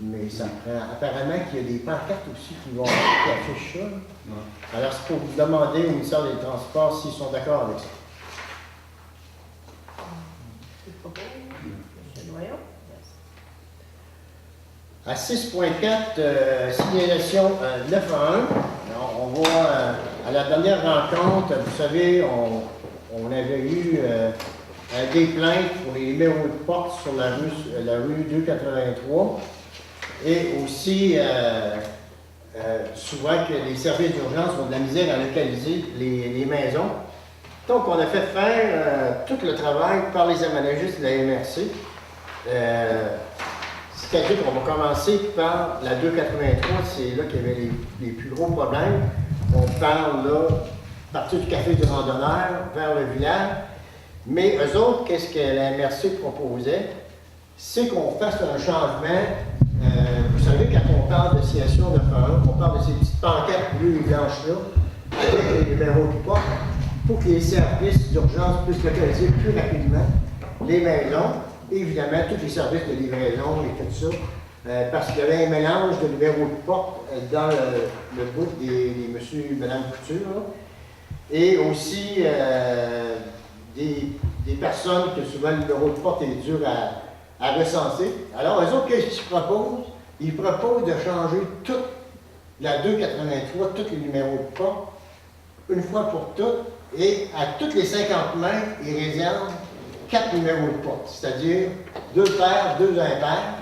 Mais ça prend. Apparemment qu'il y a des pancartes aussi qui affichent ça. Ouais. Alors, c'est pour vous demander au ministère des Transports s'ils sont d'accord avec ça. Qui propose? M. Noyon? À 6.4, signalisation 9 à 1. Alors, on voit à la dernière rencontre, vous savez, on avait eu des plaintes pour les numéros de porte sur la rue 283. Et aussi, souvent que les services d'urgence ont de la misère à localiser les maisons. Donc, on a fait faire tout le travail par les aménagistes de la MRC. C'est-à-dire qu'on va commencer par la 283, c'est là qu'il y avait les plus gros problèmes. On parle là, à partir du café du randonneur vers le village. Mais eux autres, qu'est-ce que la MRC proposait? C'est qu'on fasse un changement. Vous savez, quand on parle de signalisation 9 à 1, on parle de ces petites pancartes bleues et blanches-là, avec les numéros de porte, pour que les services d'urgence puissent localiser plus rapidement les maisons, et évidemment tous les services de livraison et tout ça, parce qu'il y avait un mélange de numéros de porte dans le bout des monsieur et madame Couture, là. Et aussi des personnes que souvent le numéro de porte est dur à recenser. Alors, eux autres, qu'est-ce qu'ils proposent? Ils proposent de changer toute la 283, tous les numéros de porte, une fois pour toutes, et à toutes les 50 mètres, ils réservent 4 numéros de porte, c'est-à-dire 2 paires, 2 impairs.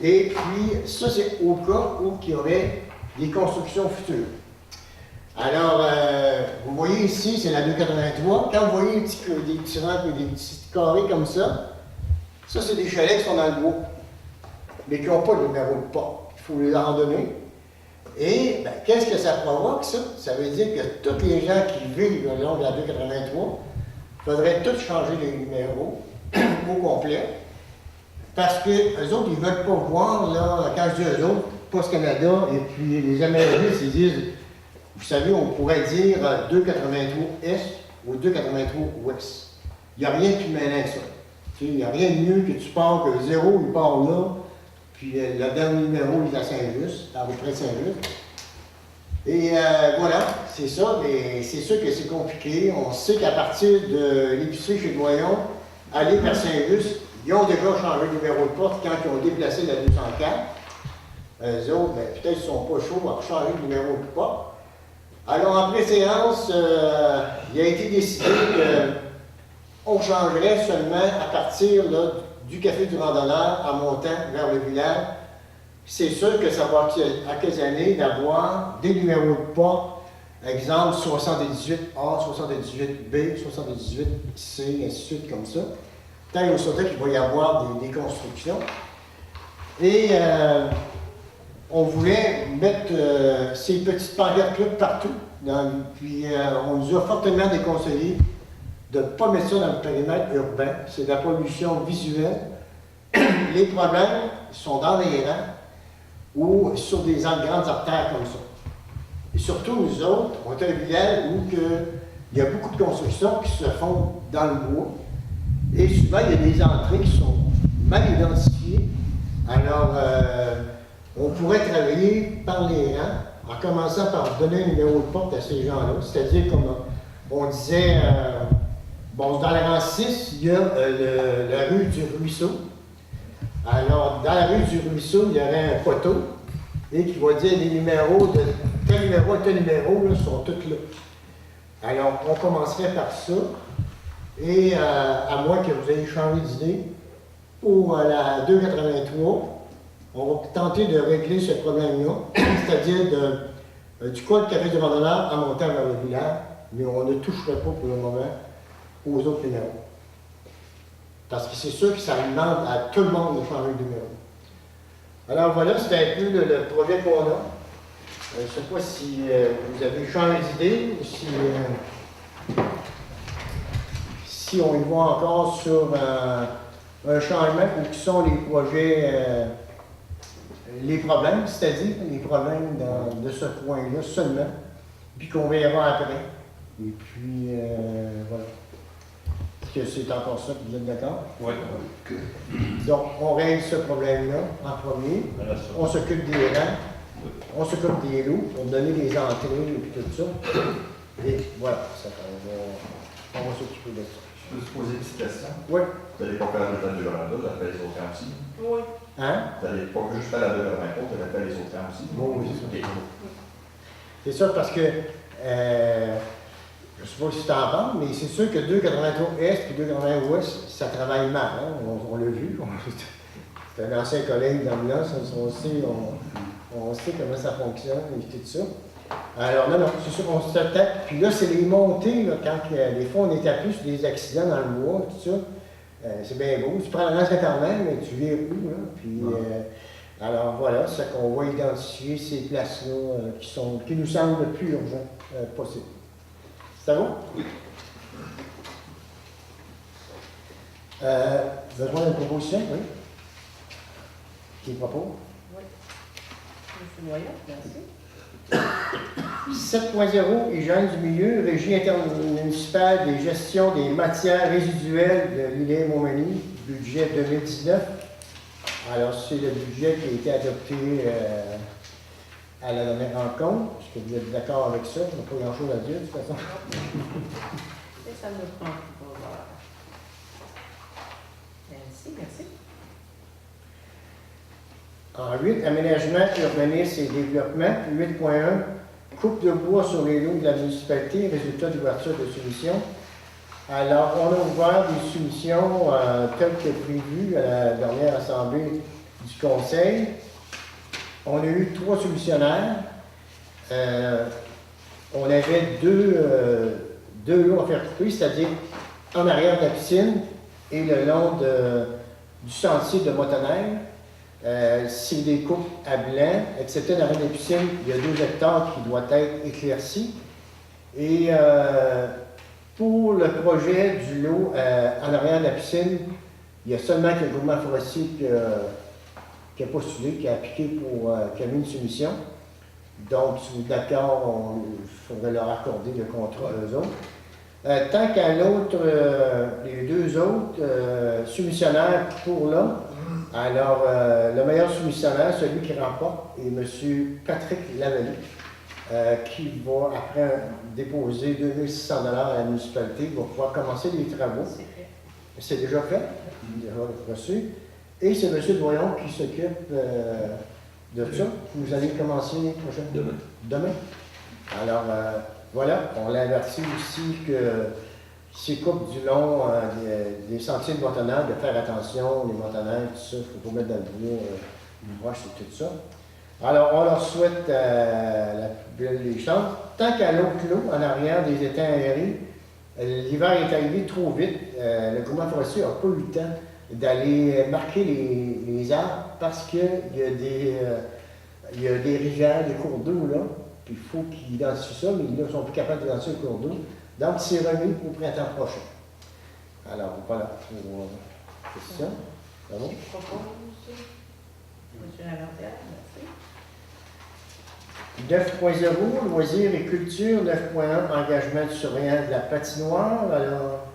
Et puis, ça, c'est au cas où il y aurait des constructions futures. Alors, vous voyez ici, c'est la 283. Quand vous voyez des petits rangs, des petits carrés comme ça, c'est des chalets qui sont dans le bois, mais qui n'ont pas de numéro de porte. Il faut les en donner. Et ben, qu'est-ce que ça provoque, ça? Ça veut dire que tous les gens qui vivent le long de la 283 faudrait tous changer les numéros au complet. Parce que eux autres, ils ne veulent pas voir, là, quand je dis eux autres, Poste Canada et puis les Américains, ils disent, vous savez, on pourrait dire 283 Est ou 283 Ouest. Il n'y a rien de plus malin que ça. Il n'y a rien de mieux que tu pars que 0, il part là, puis le dernier numéro, il est à Saint-Just, à peu près Saint-Just. Et voilà, c'est ça, mais c'est sûr que c'est compliqué. On sait qu'à partir de l'épicerie chez Doyon, aller vers Saint-Just, ils ont déjà changé le numéro de porte quand ils ont déplacé la 204. Eux autres, ben, peut-être qu'ils ne sont pas chauds à changer le numéro de porte. Alors, en pré-séance, il a été décidé qu'on changerait seulement à partir là, du café du randonneur en montant vers le village. C'est sûr que ça va à quelques années d'avoir des numéros de porte Exemple 78A, 78B, 78C, ainsi de suite, comme ça. Tant et aussi qu'il va y avoir des constructions. Et on voulait mettre ces petites pancartes-là partout. Puis on nous a fortement déconseillé de ne pas mettre ça dans le périmètre urbain. C'est de la pollution visuelle. Les problèmes sont dans les rangs ou sur des grandes artères comme ça. Et surtout, nous autres, on est un village où il y a beaucoup de constructions qui se font dans le bois. Et souvent, il y a des entrées qui sont mal identifiées. Alors, on pourrait travailler par les rangs, en commençant par donner un numéro de porte à ces gens-là. C'est-à-dire, comme on disait, bon, dans le rang 6, il y a la rue du Ruisseau. Alors, dans la rue du Ruisseau, il y aurait un poteau et qui va dire les numéros de tel numéro et tel numéro là, sont tous là. Alors, on commencerait par ça. Et à moins que vous ayez changé d'idée, pour la 283, on va tenter de régler ce problème-là, c'est-à-dire du code Café du Randonneur en montant vers le village, mais on ne toucherait pas pour le moment aux autres numéros. Parce que c'est sûr que ça demande à tout le monde de changer de numéro. Alors voilà, c'est un peu le projet qu'on a. Je ne sais pas si vous avez changé d'idée ou si on y voit encore sur un changement ou qui sont les projets, les problèmes, c'est-à-dire les problèmes de ce point-là seulement, puis qu'on verra après. Et puis, voilà. Est-ce que c'est encore ça que vous êtes d'accord? Oui. Donc, on règle ce problème-là en premier. On s'occupe des rangs, on s'occupe des loups pour donner les entrées et puis tout ça. Et voilà, on va s'occuper de ça. Je peux te poser une petite question? Oui. Vous n'allez pas faire le temps de Véranda, vous allez faire les autres camps aussi? Oui. Hein? Vous n'allez pas juste faire la 283, vous allez faire les autres camps aussi? Oui, c'est ça. Ok. C'est ça parce que, je ne sais pas si tu en parles, mais c'est sûr que 283 Est et 280 Ouest, ça travaille mal. Hein? On l'a vu. C'est un ancien collègue d'ambulance, on sait comment ça fonctionne et tout ça. Alors, non, c'est sûr qu'on se tape. Puis là, c'est les montées, là, quand des fois on est à plus des accidents dans le bois, tout ça. C'est bien beau. Tu prends le rang Saint-Armand, mais tu viens où, là? Puis, alors voilà, c'est qu'on va identifier ces places-là qui nous semblent le plus urgent possible. C'est bon? Oui. Besoin d'une proposition, oui? Qui propose? Oui. M. Noyau, merci. 7.0, hygiène du milieu, régie intermunicipale des gestions des matières résiduelles de l'île-Montmagny, budget 2019. Alors, c'est le budget qui a été adopté à la dernière rencontre. Est-ce que vous êtes d'accord avec ça? On n'a pas grand-chose à dire, de toute façon. Et ça me prend pas. Merci. En 8, aménagement, urbanisme et développement. 8.1, coupe de bois sur les lots de la municipalité, résultat d'ouverture de soumission. Alors, on a ouvert des soumissions telles que prévues à la dernière assemblée du Conseil. On a eu 3 soumissionnaires. On avait deux lots à faire couper, c'est-à-dire en arrière de la piscine et le long du sentier de Motoneige. C'est des coupes à blanc, excepté dans la des piscines, il y a 2 hectares qui doivent être éclaircis. Et pour le projet du lot en arrière de la piscine, il y a seulement que le gouvernement forestier qui a postulé, qui a appliqué qui a mis une soumission. Donc, si vous êtes d'accord, il faudrait leur accorder le contrat à eux autres. Tant qu'à l'autre, les 2 autres soumissionnaires pour là, alors le meilleur soumissionnaire, celui qui remporte, est M. Patrick Lavallée, qui va après déposer 2600 $ à la municipalité, va pouvoir commencer les travaux. C'est déjà fait, déjà reçu. Et c'est M. Doyon qui s'occupe de ça. Vous allez commencer prochainement? Demain. Alors, voilà, on l'a averti aussi que ces coupes du long des sentiers de motoneige, de faire attention, les motoneiges, tout ça, il ne faut pas mettre dans le bois, une roche et tout ça. Alors, on leur souhaite la plus belle des chances. Tant qu'à l'autre clos, en arrière des étangs aérés, l'hiver est arrivé trop vite. Le gouvernement forestier n'a pas eu le temps d'aller marquer les arbres parce qu'il y a des rivières, des cours d'eau là. Puis il faut qu'ils identifient ça, mais ils ne sont plus capables d'identifier le cours d'eau. Donc, c'est remis au printemps prochain. Alors, voilà pour question. Ça va? Je propose. Monsieur Laverdière, merci. 9.0, loisirs et culture. 9.1, engagement du surveillant de la patinoire. Alors,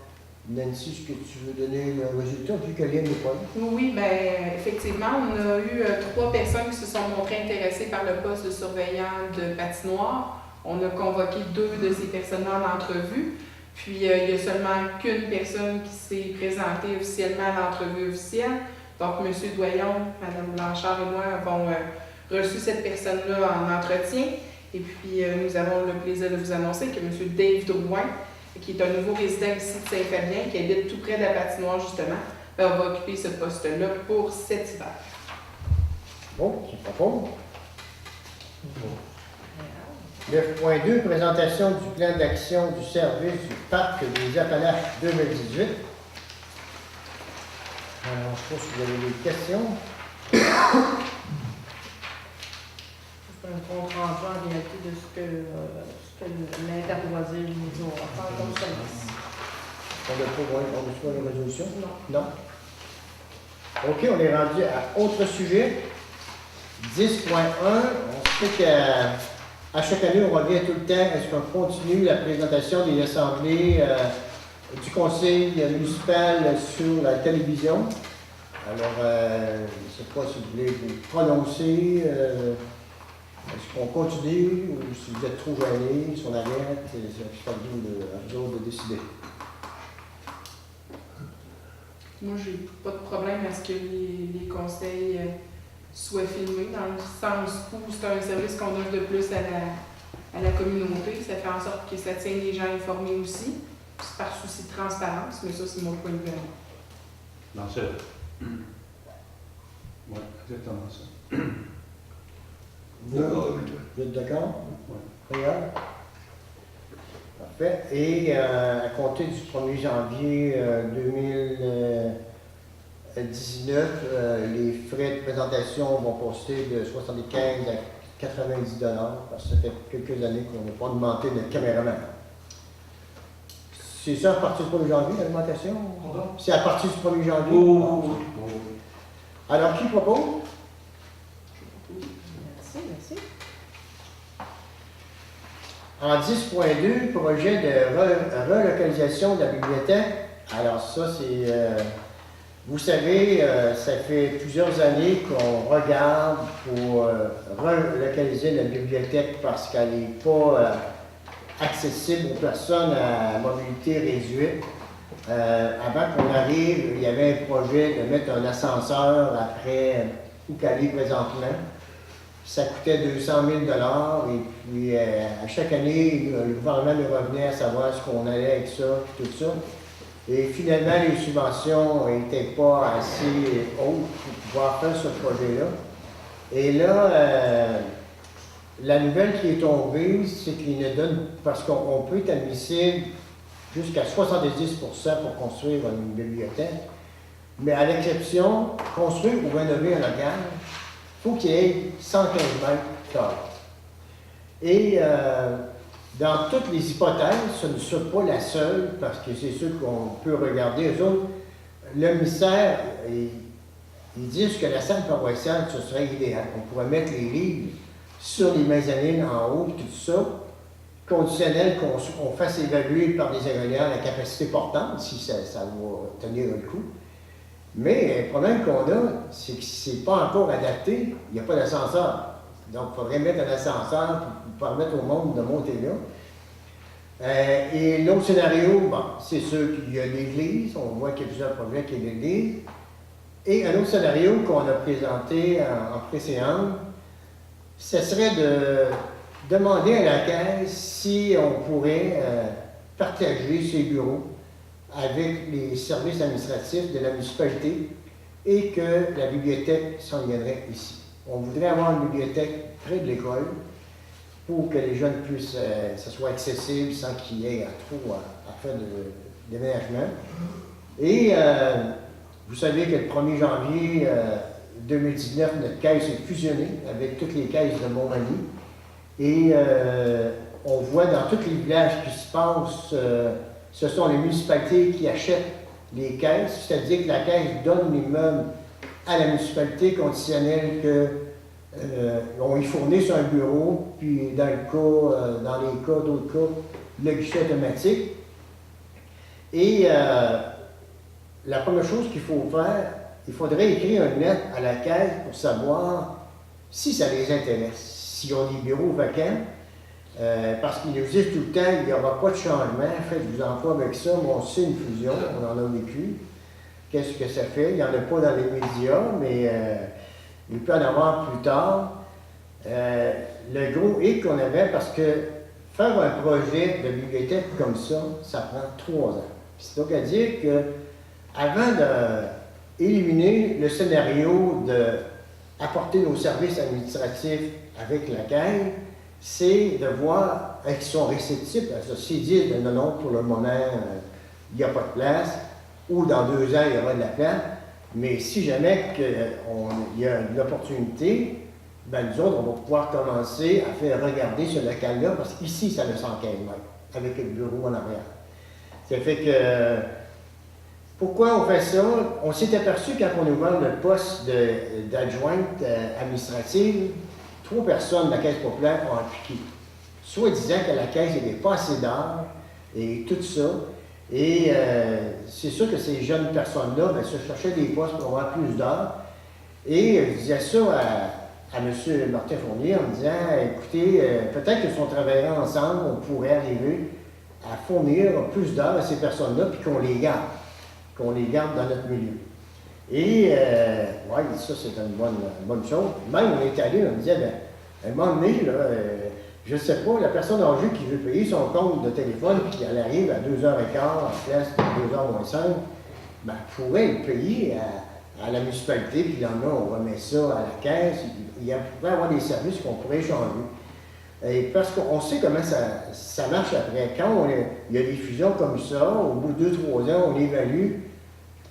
Nancy, est-ce que tu veux donner le résultat vu que Lynn n'est pas là? Oui, bien, effectivement, on a eu 3 personnes qui se sont montrées intéressées par le poste de surveillant de patinoire. On a convoqué 2 de ces personnes-là en entrevue. Puis, il y a seulement qu'une personne qui s'est présentée officiellement à l'entrevue officielle. Donc, M. Doyon, Mme Blanchard et moi avons reçu cette personne-là en entretien. Et puis, nous avons le plaisir de vous annoncer que M. Dave Drouin, qui est un nouveau résident ici de Saint-Fabien, qui habite tout près de la patinoire, justement, va occuper ce poste-là pour cet hiver. Bon, qui propose? 9.2, présentation du plan d'action du service du Parc des Appalaches 2018. Alors, je pense que vous avez des questions. C'est un compte rendu en réalité de ce que l'interloisir nous a offert comme service. On ne pas la résolution? Non. Non. OK, on est rendu à autre sujet. 10.1, on sait qu'à chaque année, on revient tout le temps. Est-ce qu'on continue la présentation des assemblées du conseil municipal sur la télévision? Alors, je ne sais pas si vous voulez vous prononcer. Est-ce qu'on continue ou si vous êtes trop gênés, si on arrête? C'est à vous de décider. Moi, j'ai pas de problème à ce que les conseils soient filmés, dans le sens où c'est un service qu'on offre de plus à la communauté. Ça fait en sorte que ça tient les gens informés aussi. C'est par souci de transparence, mais ça, c'est mon point de vue. Non, c'est oui, exactement ça. D'accord, oui. Vous êtes d'accord? Oui. Regarde. Parfait. Et à compter du 1er janvier 2019, les frais de présentation vont passer de 75 à 90 $, parce que ça fait quelques années qu'on n'a pas augmenté notre caméraman. C'est ça à partir du 1er janvier, l'augmentation? C'est à partir du 1er janvier? Alors, qui propose? Merci. En 10.2, projet de relocalisation de la bibliothèque. Alors ça, c'est... vous savez, ça fait plusieurs années qu'on regarde pour relocaliser la bibliothèque parce qu'elle n'est pas accessible aux personnes à mobilité réduite. Avant qu'on arrive, il y avait un projet de mettre un ascenseur après où qu'elle est présentement. Ça coûtait 200 000 $ et puis à chaque année, le gouvernement nous revenait à savoir ce qu'on allait avec ça, puis tout ça. Et finalement, les subventions n'étaient pas assez hautes pour pouvoir faire ce projet-là. Et là, la nouvelle qui est tombée, c'est qu'il ne donne, parce qu'on peut être admissible jusqu'à 70% pour construire une bibliothèque, mais à l'exception, construire ou rénover un local, il faut qu'il y ait 115 mètres carrés. Et dans toutes les hypothèses, ce ne sera pas la seule, parce que c'est sûr qu'on peut regarder. Eux autres, le ministère, ils disent que la salle paroissiale, ce serait idéal. On pourrait mettre les livres sur les mezzanines en haut, tout ça, conditionnel qu'on fasse évaluer par des ingénieurs la capacité portante, si ça va tenir le coup. Mais le problème qu'on a, c'est que ce n'est pas encore adapté, il n'y a pas d'ascenseur. Donc, il faudrait mettre un ascenseur pour permettre au monde de monter là. Et l'autre scénario, bon, c'est sûr qu'il y a l'église, on voit qu'il y a plusieurs projets qui est l'église. Et un autre scénario qu'on a présenté en pré-séance, ce serait de demander à la Caisse si on pourrait partager ses bureaux avec les services administratifs de la municipalité et que la bibliothèque s'en viendrait ici. On voudrait avoir une bibliothèque près de l'école pour que les jeunes puissent, ça soit accessible sans qu'il y ait trop à faire de déménagement. Et vous savez que le 1er janvier 2019, notre caisse est fusionnée avec toutes les caisses de Montmagny. Et on voit dans tous les villages qui se passent, ce sont les municipalités qui achètent les caisses, c'est-à-dire que la caisse donne l'immeuble à la municipalité conditionnelle qu'on y fournisse un bureau, puis dans les cas, d'autres cas, le guichet automatique. Et la première chose qu'il faut faire, il faudrait écrire une lettre à la caisse pour savoir si ça les intéresse, s'ils ont des bureaux vacants, parce qu'il existe tout le temps, il n'y aura pas de changement, faites-vous en pas avec ça, mais on sait une fusion, on en a vécu. Qu'est-ce que ça fait? Il n'y en a pas dans les médias, mais il peut en avoir plus tard. Le gros hic qu'on avait, parce que faire un projet de bibliothèque comme ça, ça prend 3 ans. C'est donc à dire que avant d'éliminer le scénario d'apporter nos services administratifs avec la caisse, c'est de voir qu'ils sont réceptifs à ça. S'ils disent non, non, pour le moment, il n'y a pas de place, ou dans 2 ans, il y aura de la place, mais si jamais il y a une opportunité, ben nous autres, on va pouvoir commencer à faire regarder ce local-là, parce qu'ici, ça a 115 mètres, avec le bureau en arrière. Ça fait que, pourquoi on fait ça? On s'est aperçu quand on a ouvert le poste d'adjointe administrative, 3 personnes de la Caisse populaire ont appliqué, soit disant que la Caisse n'avait pas assez d'heures et tout ça. Et c'est sûr que ces jeunes personnes-là se cherchaient des postes pour avoir plus d'heures. Et je disais ça à M. Martin Fournier en me disant, écoutez, peut-être que si on travaillait ensemble, on pourrait arriver à fournir plus d'heures à ces personnes-là, puis qu'on les garde dans notre milieu. Et, oui, ça, c'est une bonne chose. Même, on est allé, on me disait, à un moment donné, là, je ne sais pas, la personne âgée qui veut payer son compte de téléphone, puis qu'elle arrive à 2h15 en place de 2h moins 5, ben, pourrait le payer à la municipalité, puis là, on remet ça à la caisse. Il pourrait y avoir des services qu'on pourrait échanger. Et parce qu'on sait comment ça marche après. Quand il y a des fusions comme ça, au bout de 2-3 ans, on évalue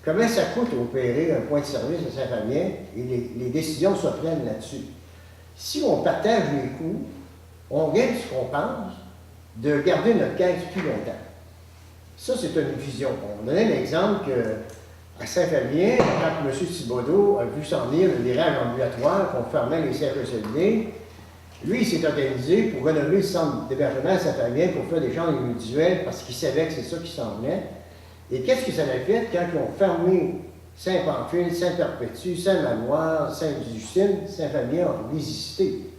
comment ça coûte opérer un point de service à Saint-Fabien et les décisions se prennent là-dessus. Si on partage les coûts, on gagne ce qu'on pense de garder notre caisse plus longtemps. Ça, c'est une vision. On donnait l'exemple qu'à Saint-Fabien, quand M. Thibodeau a vu s'en venir le virage ambulatoire, qu'on fermait les CHSLD, lui, il s'est organisé pour rénover le centre d'hébergement à Saint-Fabien pour faire des chambres individuelles parce qu'il savait que c'est ça qui s'en venait. Et qu'est-ce que ça a fait quand ils ont fermé Saint-Pamphile, Saint-Perpétue, Saint-Manoir, Saint-Justine, Saint-Fabien ont résisté.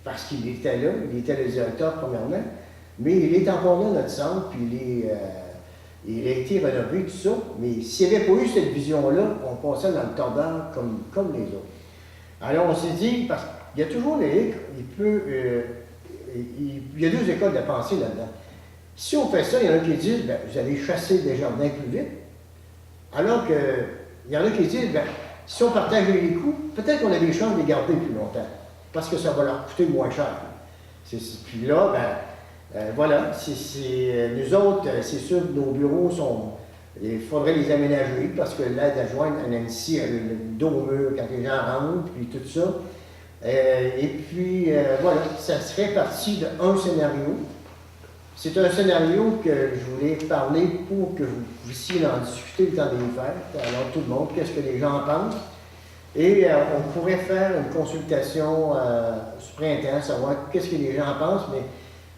Parce qu'il était là, il était le directeur premièrement, mais il est encore là, notre centre, puis il a été rénové, tout ça. Mais s'il n'y avait pas eu cette vision-là, on passait dans le tordeur comme les autres. Alors on s'est dit, parce qu'il y a toujours des il y a 2 écoles de pensée là-dedans. Si on fait ça, il y en a qui disent, ben, vous allez chasser des jardins plus vite. Alors qu'il y en a qui disent, ben, si on partage les coûts, peut-être qu'on a des chances de les garder plus longtemps, parce que ça va leur coûter moins cher. Puis là, voilà, nous autres, c'est sûr que nos bureaux il faudrait les aménager, parce que l'aide adjointe à Nancy, elle a le dos au mur quand les gens rentrent, puis tout ça. Et puis, voilà, ça serait parti d'un scénario. C'est un scénario que je voulais parler pour que vous puissiez en discuter le temps des fêtes. Alors, tout le monde, qu'est-ce que les gens pensent? Et on pourrait faire une consultation ce printemps, savoir qu'est-ce que les gens pensent, mais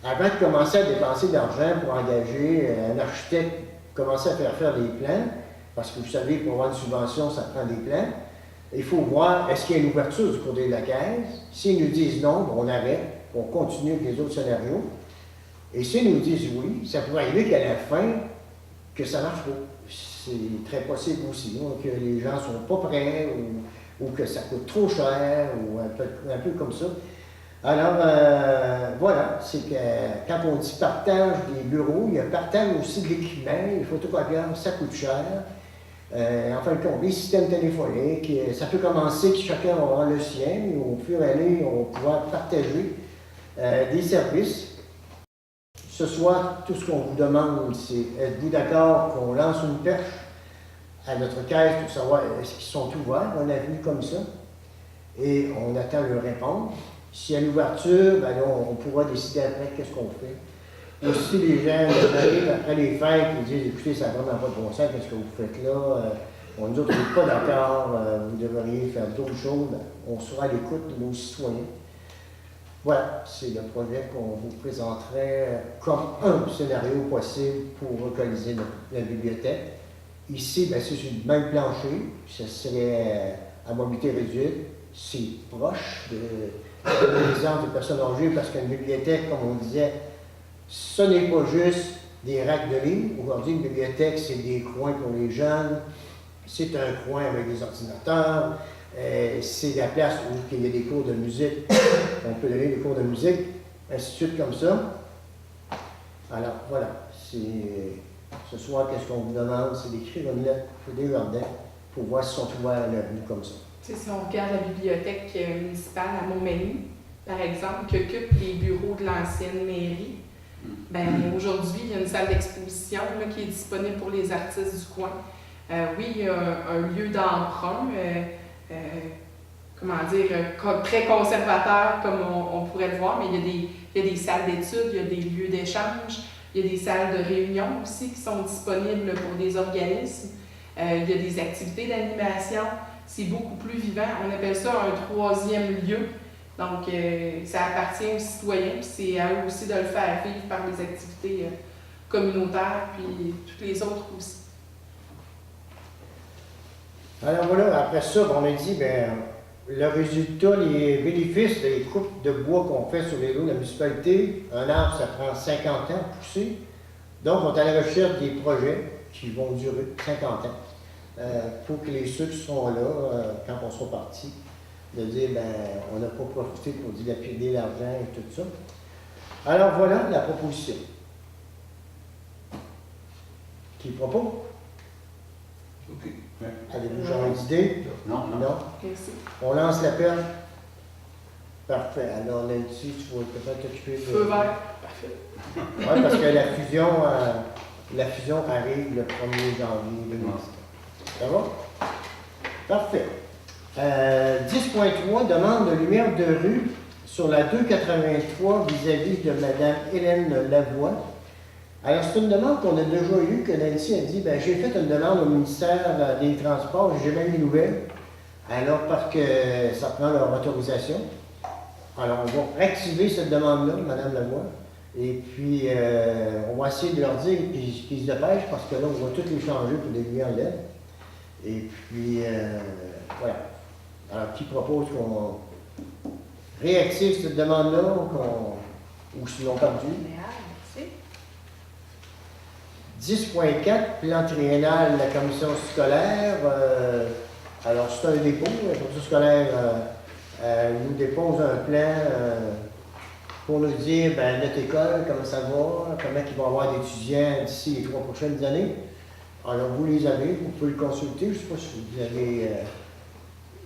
avant de commencer à dépenser de l'argent pour engager un architecte, commencer à faire des plans, parce que vous savez, pour avoir une subvention, ça prend des plans. Il faut voir, est-ce qu'il y a une ouverture du côté de la caisse? S'ils nous disent non, on arrête, on continue avec les autres scénarios. Et s'ils nous disent oui, ça pourrait arriver qu'à la fin, que ça ne marche pas. C'est très possible aussi, hein, que les gens ne sont pas prêts, ou que ça coûte trop cher, ou un peu comme ça. Alors, voilà, c'est que quand on dit partage des bureaux, il y a partage aussi de l'équipement, les photocopieurs, ça coûte cher. En fin de compte, les systèmes téléphoniques, ça peut commencer que chacun aura le sien, mais au fur et à mesure, on va pouvoir partager des services. Ce soir, tout ce qu'on vous demande, c'est êtes-vous d'accord qu'on lance une perche à notre caisse pour savoir est-ce qu'ils sont ouverts? On a vu comme ça. Et on attend leur réponse. S'il y a l'ouverture, ben là, on pourra décider après qu'est-ce qu'on fait. Aussi, les gens arrivent après les fêtes, ils disent écoutez, ça n'a vraiment pas de bon sens, qu'est-ce que vous faites là? On nous autres, on n'est pas d'accord, vous devriez faire d'autres choses. On sera à l'écoute de nos citoyens. Voilà, c'est le projet qu'on vous présenterait comme un scénario possible pour localiser la bibliothèque. Ici, ben, c'est sur le même plancher, ça serait à mobilité réduite. C'est proche de la résidence des personnes âgées parce qu'une bibliothèque, comme on disait, ce n'est pas juste des racks de livres. Aujourd'hui, une bibliothèque, c'est des coins pour les jeunes, c'est un coin avec des ordinateurs, c'est la place où il y a des cours de musique, on peut donner des cours de musique, ainsi de suite comme ça. Alors voilà, ce soir, qu'est-ce qu'on vous demande? C'est d'écrire une lettre pour des jardins pour voir si sont ouverts à l'avenue comme ça. Si on regarde la bibliothèque municipale à Montmagny, par exemple, qui occupe les bureaux de l'ancienne mairie, ben, aujourd'hui, il y a une salle d'exposition qui est disponible pour les artistes du coin. Oui, il y a un lieu d'emprunt, comment dire, très conservateur, comme on pourrait le voir, mais il y a des salles d'études, il y a des lieux d'échange, il y a des salles de réunion aussi qui sont disponibles pour des organismes. Il y a des activités d'animation. C'est beaucoup plus vivant. On appelle ça un troisième lieu. Donc, ça appartient aux citoyens, puis c'est à eux aussi de le faire vivre par des activités communautaires, puis toutes les autres aussi. Alors voilà, après ça, on a dit, ben, le résultat, les bénéfices des coupes de bois qu'on fait sur les lots de la municipalité, un arbre, ça prend 50 ans à pousser. Donc, on est à la recherche des projets qui vont durer 50 ans pour que ceux qui seront là, quand on sera parti, de dire, ben, on n'a pas profité pour dilapider l'argent et tout ça. Alors voilà la proposition. Qui propose? OK. Avez-vous genre d'idée? Non, non. Non? Merci. On lance la perche? Parfait. Alors, Nancy, tu vas peut-être t'occuper de... Feu vert. Parfait. Oui, parce que la fusion arrive le 1er janvier 2017. Ça va? Parfait. 10.3, demande de lumière de rue sur la 283 vis-à-vis de Mme Hélène Lavoie. Alors, c'est une demande qu'on a déjà eue, que Nancy a dit, ben, j'ai fait une demande au ministère des Transports, j'ai jamais eu de nouvelles. Alors, parce que ça prend leur autorisation. Alors, on va réactiver cette demande-là, Mme Lavoie. Et puis, on va essayer de leur dire qu'ils se dépêchent, parce que là, on va tout les changer pour des lumières LED. Et puis, voilà. Alors, qui propose qu'on réactive cette demande-là, ou sinon perdu? 10.4, plan triennal de la commission scolaire. Alors, c'est un dépôt. La commission scolaire nous dépose un plan pour nous dire, ben, notre école, comment ça va, comment il va y avoir d'étudiants d'ici les 3 prochaines années. Alors, vous les avez, vous pouvez le consulter. Je ne sais pas si vous avez...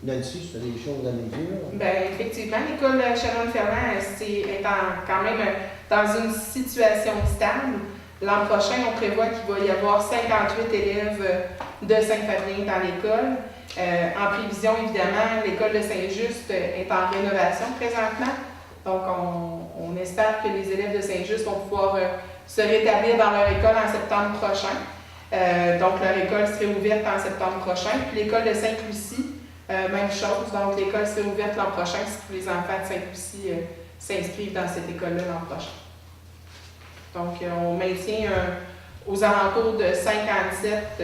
Nancy, tu as des choses à nous dire? Bien, effectivement, l'école Shannon-Ferland est quand même dans une situation stable. L'an prochain, on prévoit qu'il va y avoir 58 élèves de Saint-Fabien dans l'école. En prévision, évidemment, l'école de Saint-Just est en rénovation présentement. Donc, on espère que les élèves de Saint-Just vont pouvoir se rétablir dans leur école en septembre prochain. Donc, leur école serait ouverte en septembre prochain. Puis l'école de Sainte-Lucie, même chose. Donc, l'école serait ouverte l'an prochain si tous les enfants de Sainte-Lucie s'inscrivent dans cette école-là l'an prochain. Donc, on maintient aux alentours de 57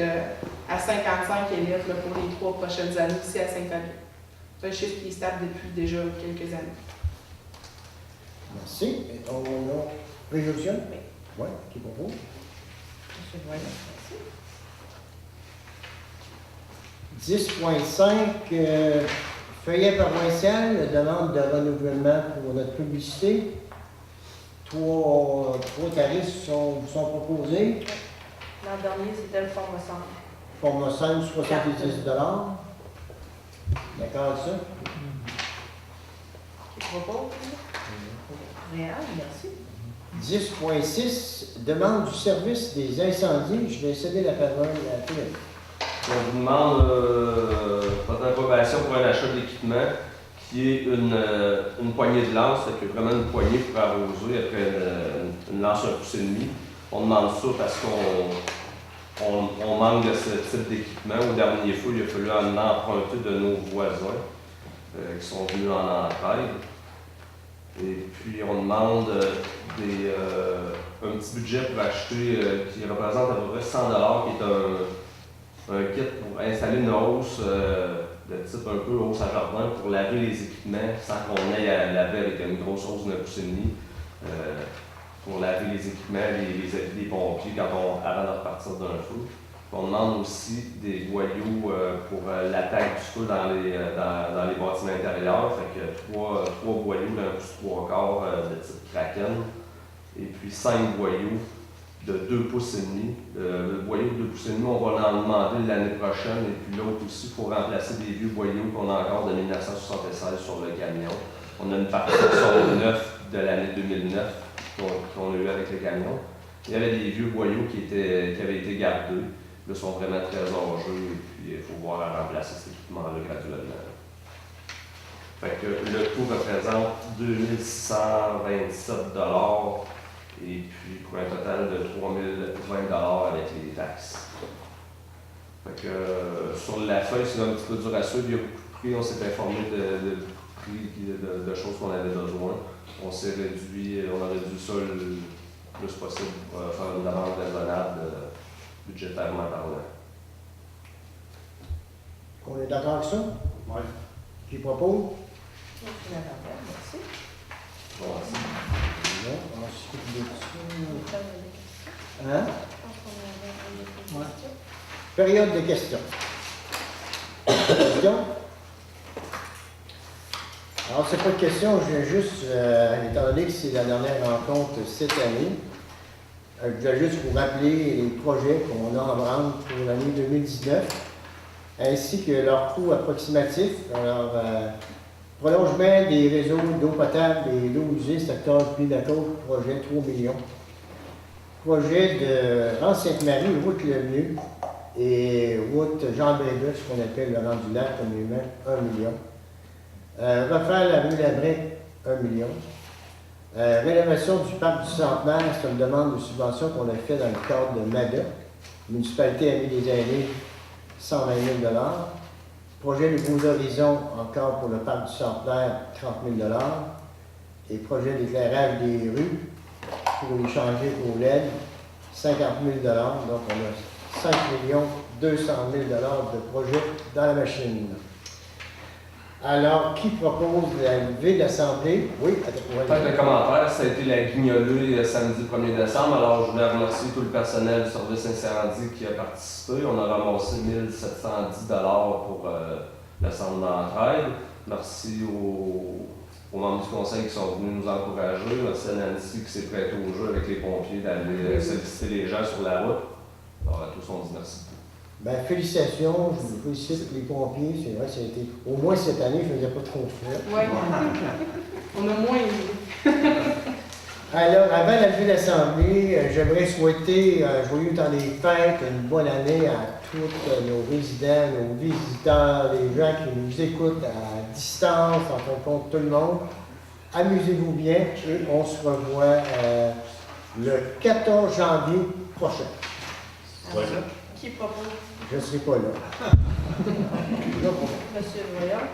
à 55 élèves là, pour les 3 prochaines années ici à Saint-Fabien. C'est un chiffre qui est stable depuis déjà quelques années. Merci. Et on a résolution? Oui. Oui, qui propose? Monsieur Boyer, merci. 10.5, feuillet paroissial, demande de renouvellement pour notre publicité. 3 tarifs sont proposés. L'an dernier, c'était le forme-centre. Formosane, 70 $. D'accord avec ça? Qui propose? Réal, merci. 10.6, demande du service des incendies. Je vais céder la parole à Philippe. On vous demande votre approbation pour un achat d'équipement qui est une poignée de lance, fait que vraiment une poignée pour arroser après une lance 1,5 pouce. On demande ça parce qu'on manque de ce type d'équipement. Au dernier fois, il a fallu en emprunter de nos voisins qui sont venus en entraide. Et puis on demande un petit budget pour acheter qui représente à peu près 100 $, qui est un kit pour installer une hausse de type un peu hausse à jardin pour laver les équipements sans qu'on aille à laver avec une grosse hausse de 1,5 pouce. Pour laver les équipements, les pompiers avant de repartir d'un feu. On demande aussi des boyaux pour l'attaque du feu dans les bâtiments intérieurs. Fait que 3 boyaux d'un pouce 3/4 de type Kraken. Et puis 5 boyaux de 2,5 pouces. Le boyau de 2,5 pouces, on va l'en demander l'année prochaine. Et puis l'autre aussi, il faut remplacer des vieux boyaux qu'on a encore de 1976 sur le camion. On a une partie qui sont neufs de l'année 2009 qu'on a eu avec le camion. Il y avait des vieux boyaux qui avaient été gardés. Là, sont vraiment très âgés et puis il faut voir à remplacer cet équipement-là graduellement. Fait que le coût représente 2627 $ et puis pour un total de 3020 $ avec les taxes. Fait que sur la feuille, c'est un petit peu dur à suivre. Il y a beaucoup de prix, on s'est informé de prix de choses qu'on avait besoin. On a réduit ça le plus possible pour faire une demande raisonnable budgétairement parlant. On est d'accord avec ça? Oui. Qui propose? Merci. Bon, Non, ensuite de ça. Hein? Période de questions. Questions? Alors, c'est pas de question, je viens juste, étant donné que c'est la dernière rencontre cette année, je voulais juste vous rappeler les projets qu'on a en branle pour l'année 2019, ainsi que leur coût approximatif. Alors, prolongement des réseaux d'eau potable et d'eau usée, secteur Puy-de-la-Côte, projet 3 millions. Projet de Rance-Sainte-Marie, route Levenu et route Jean-Bédus, ce qu'on appelle le Rang-du-Lac, communément, 1 million. Refaire la rue Labrec, 1 million. Rénovation du parc du Centenaire, c'est une demande de subvention qu'on a fait dans le cadre de MADA. La municipalité a mis des années 120 000 $. Projet de Beaux Horizons, encore pour le parc du Centenaire, 30 000 $. Et projet d'éclairage des rues pour les changer au LED, 50 000 $. Donc on a 5 200 000 $ de projet dans la machine. Alors, qui propose la levée de l'Assemblée? Oui, peut-être le commentaire, ça a été la guignolée samedi 1er décembre. Alors, je voulais remercier tout le personnel du service incendie qui a participé. On a ramassé 1 710 $ pour le centre d'entraide. Merci aux membres du conseil qui sont venus nous encourager. Merci à Nancy qui s'est prêtée au jeu avec les pompiers d'aller solliciter les gens sur la route. Alors, à tous, on dit merci. Ben, félicitations, je vous félicite les pompiers. C'est vrai, ça a été. Au moins cette année, je ne faisais pas trop de frais. Oui, on a moins aimé. Alors, avant la levée de l'Assemblée, j'aimerais souhaiter joyeux temps des fêtes, une bonne année à tous nos résidents, nos visiteurs, les gens qui nous écoutent à distance, en compte tout le monde. Amusez-vous bien et on se revoit le 14 janvier prochain. Ouais. Qui propose? Je ne serai pas là. Monsieur Voyant.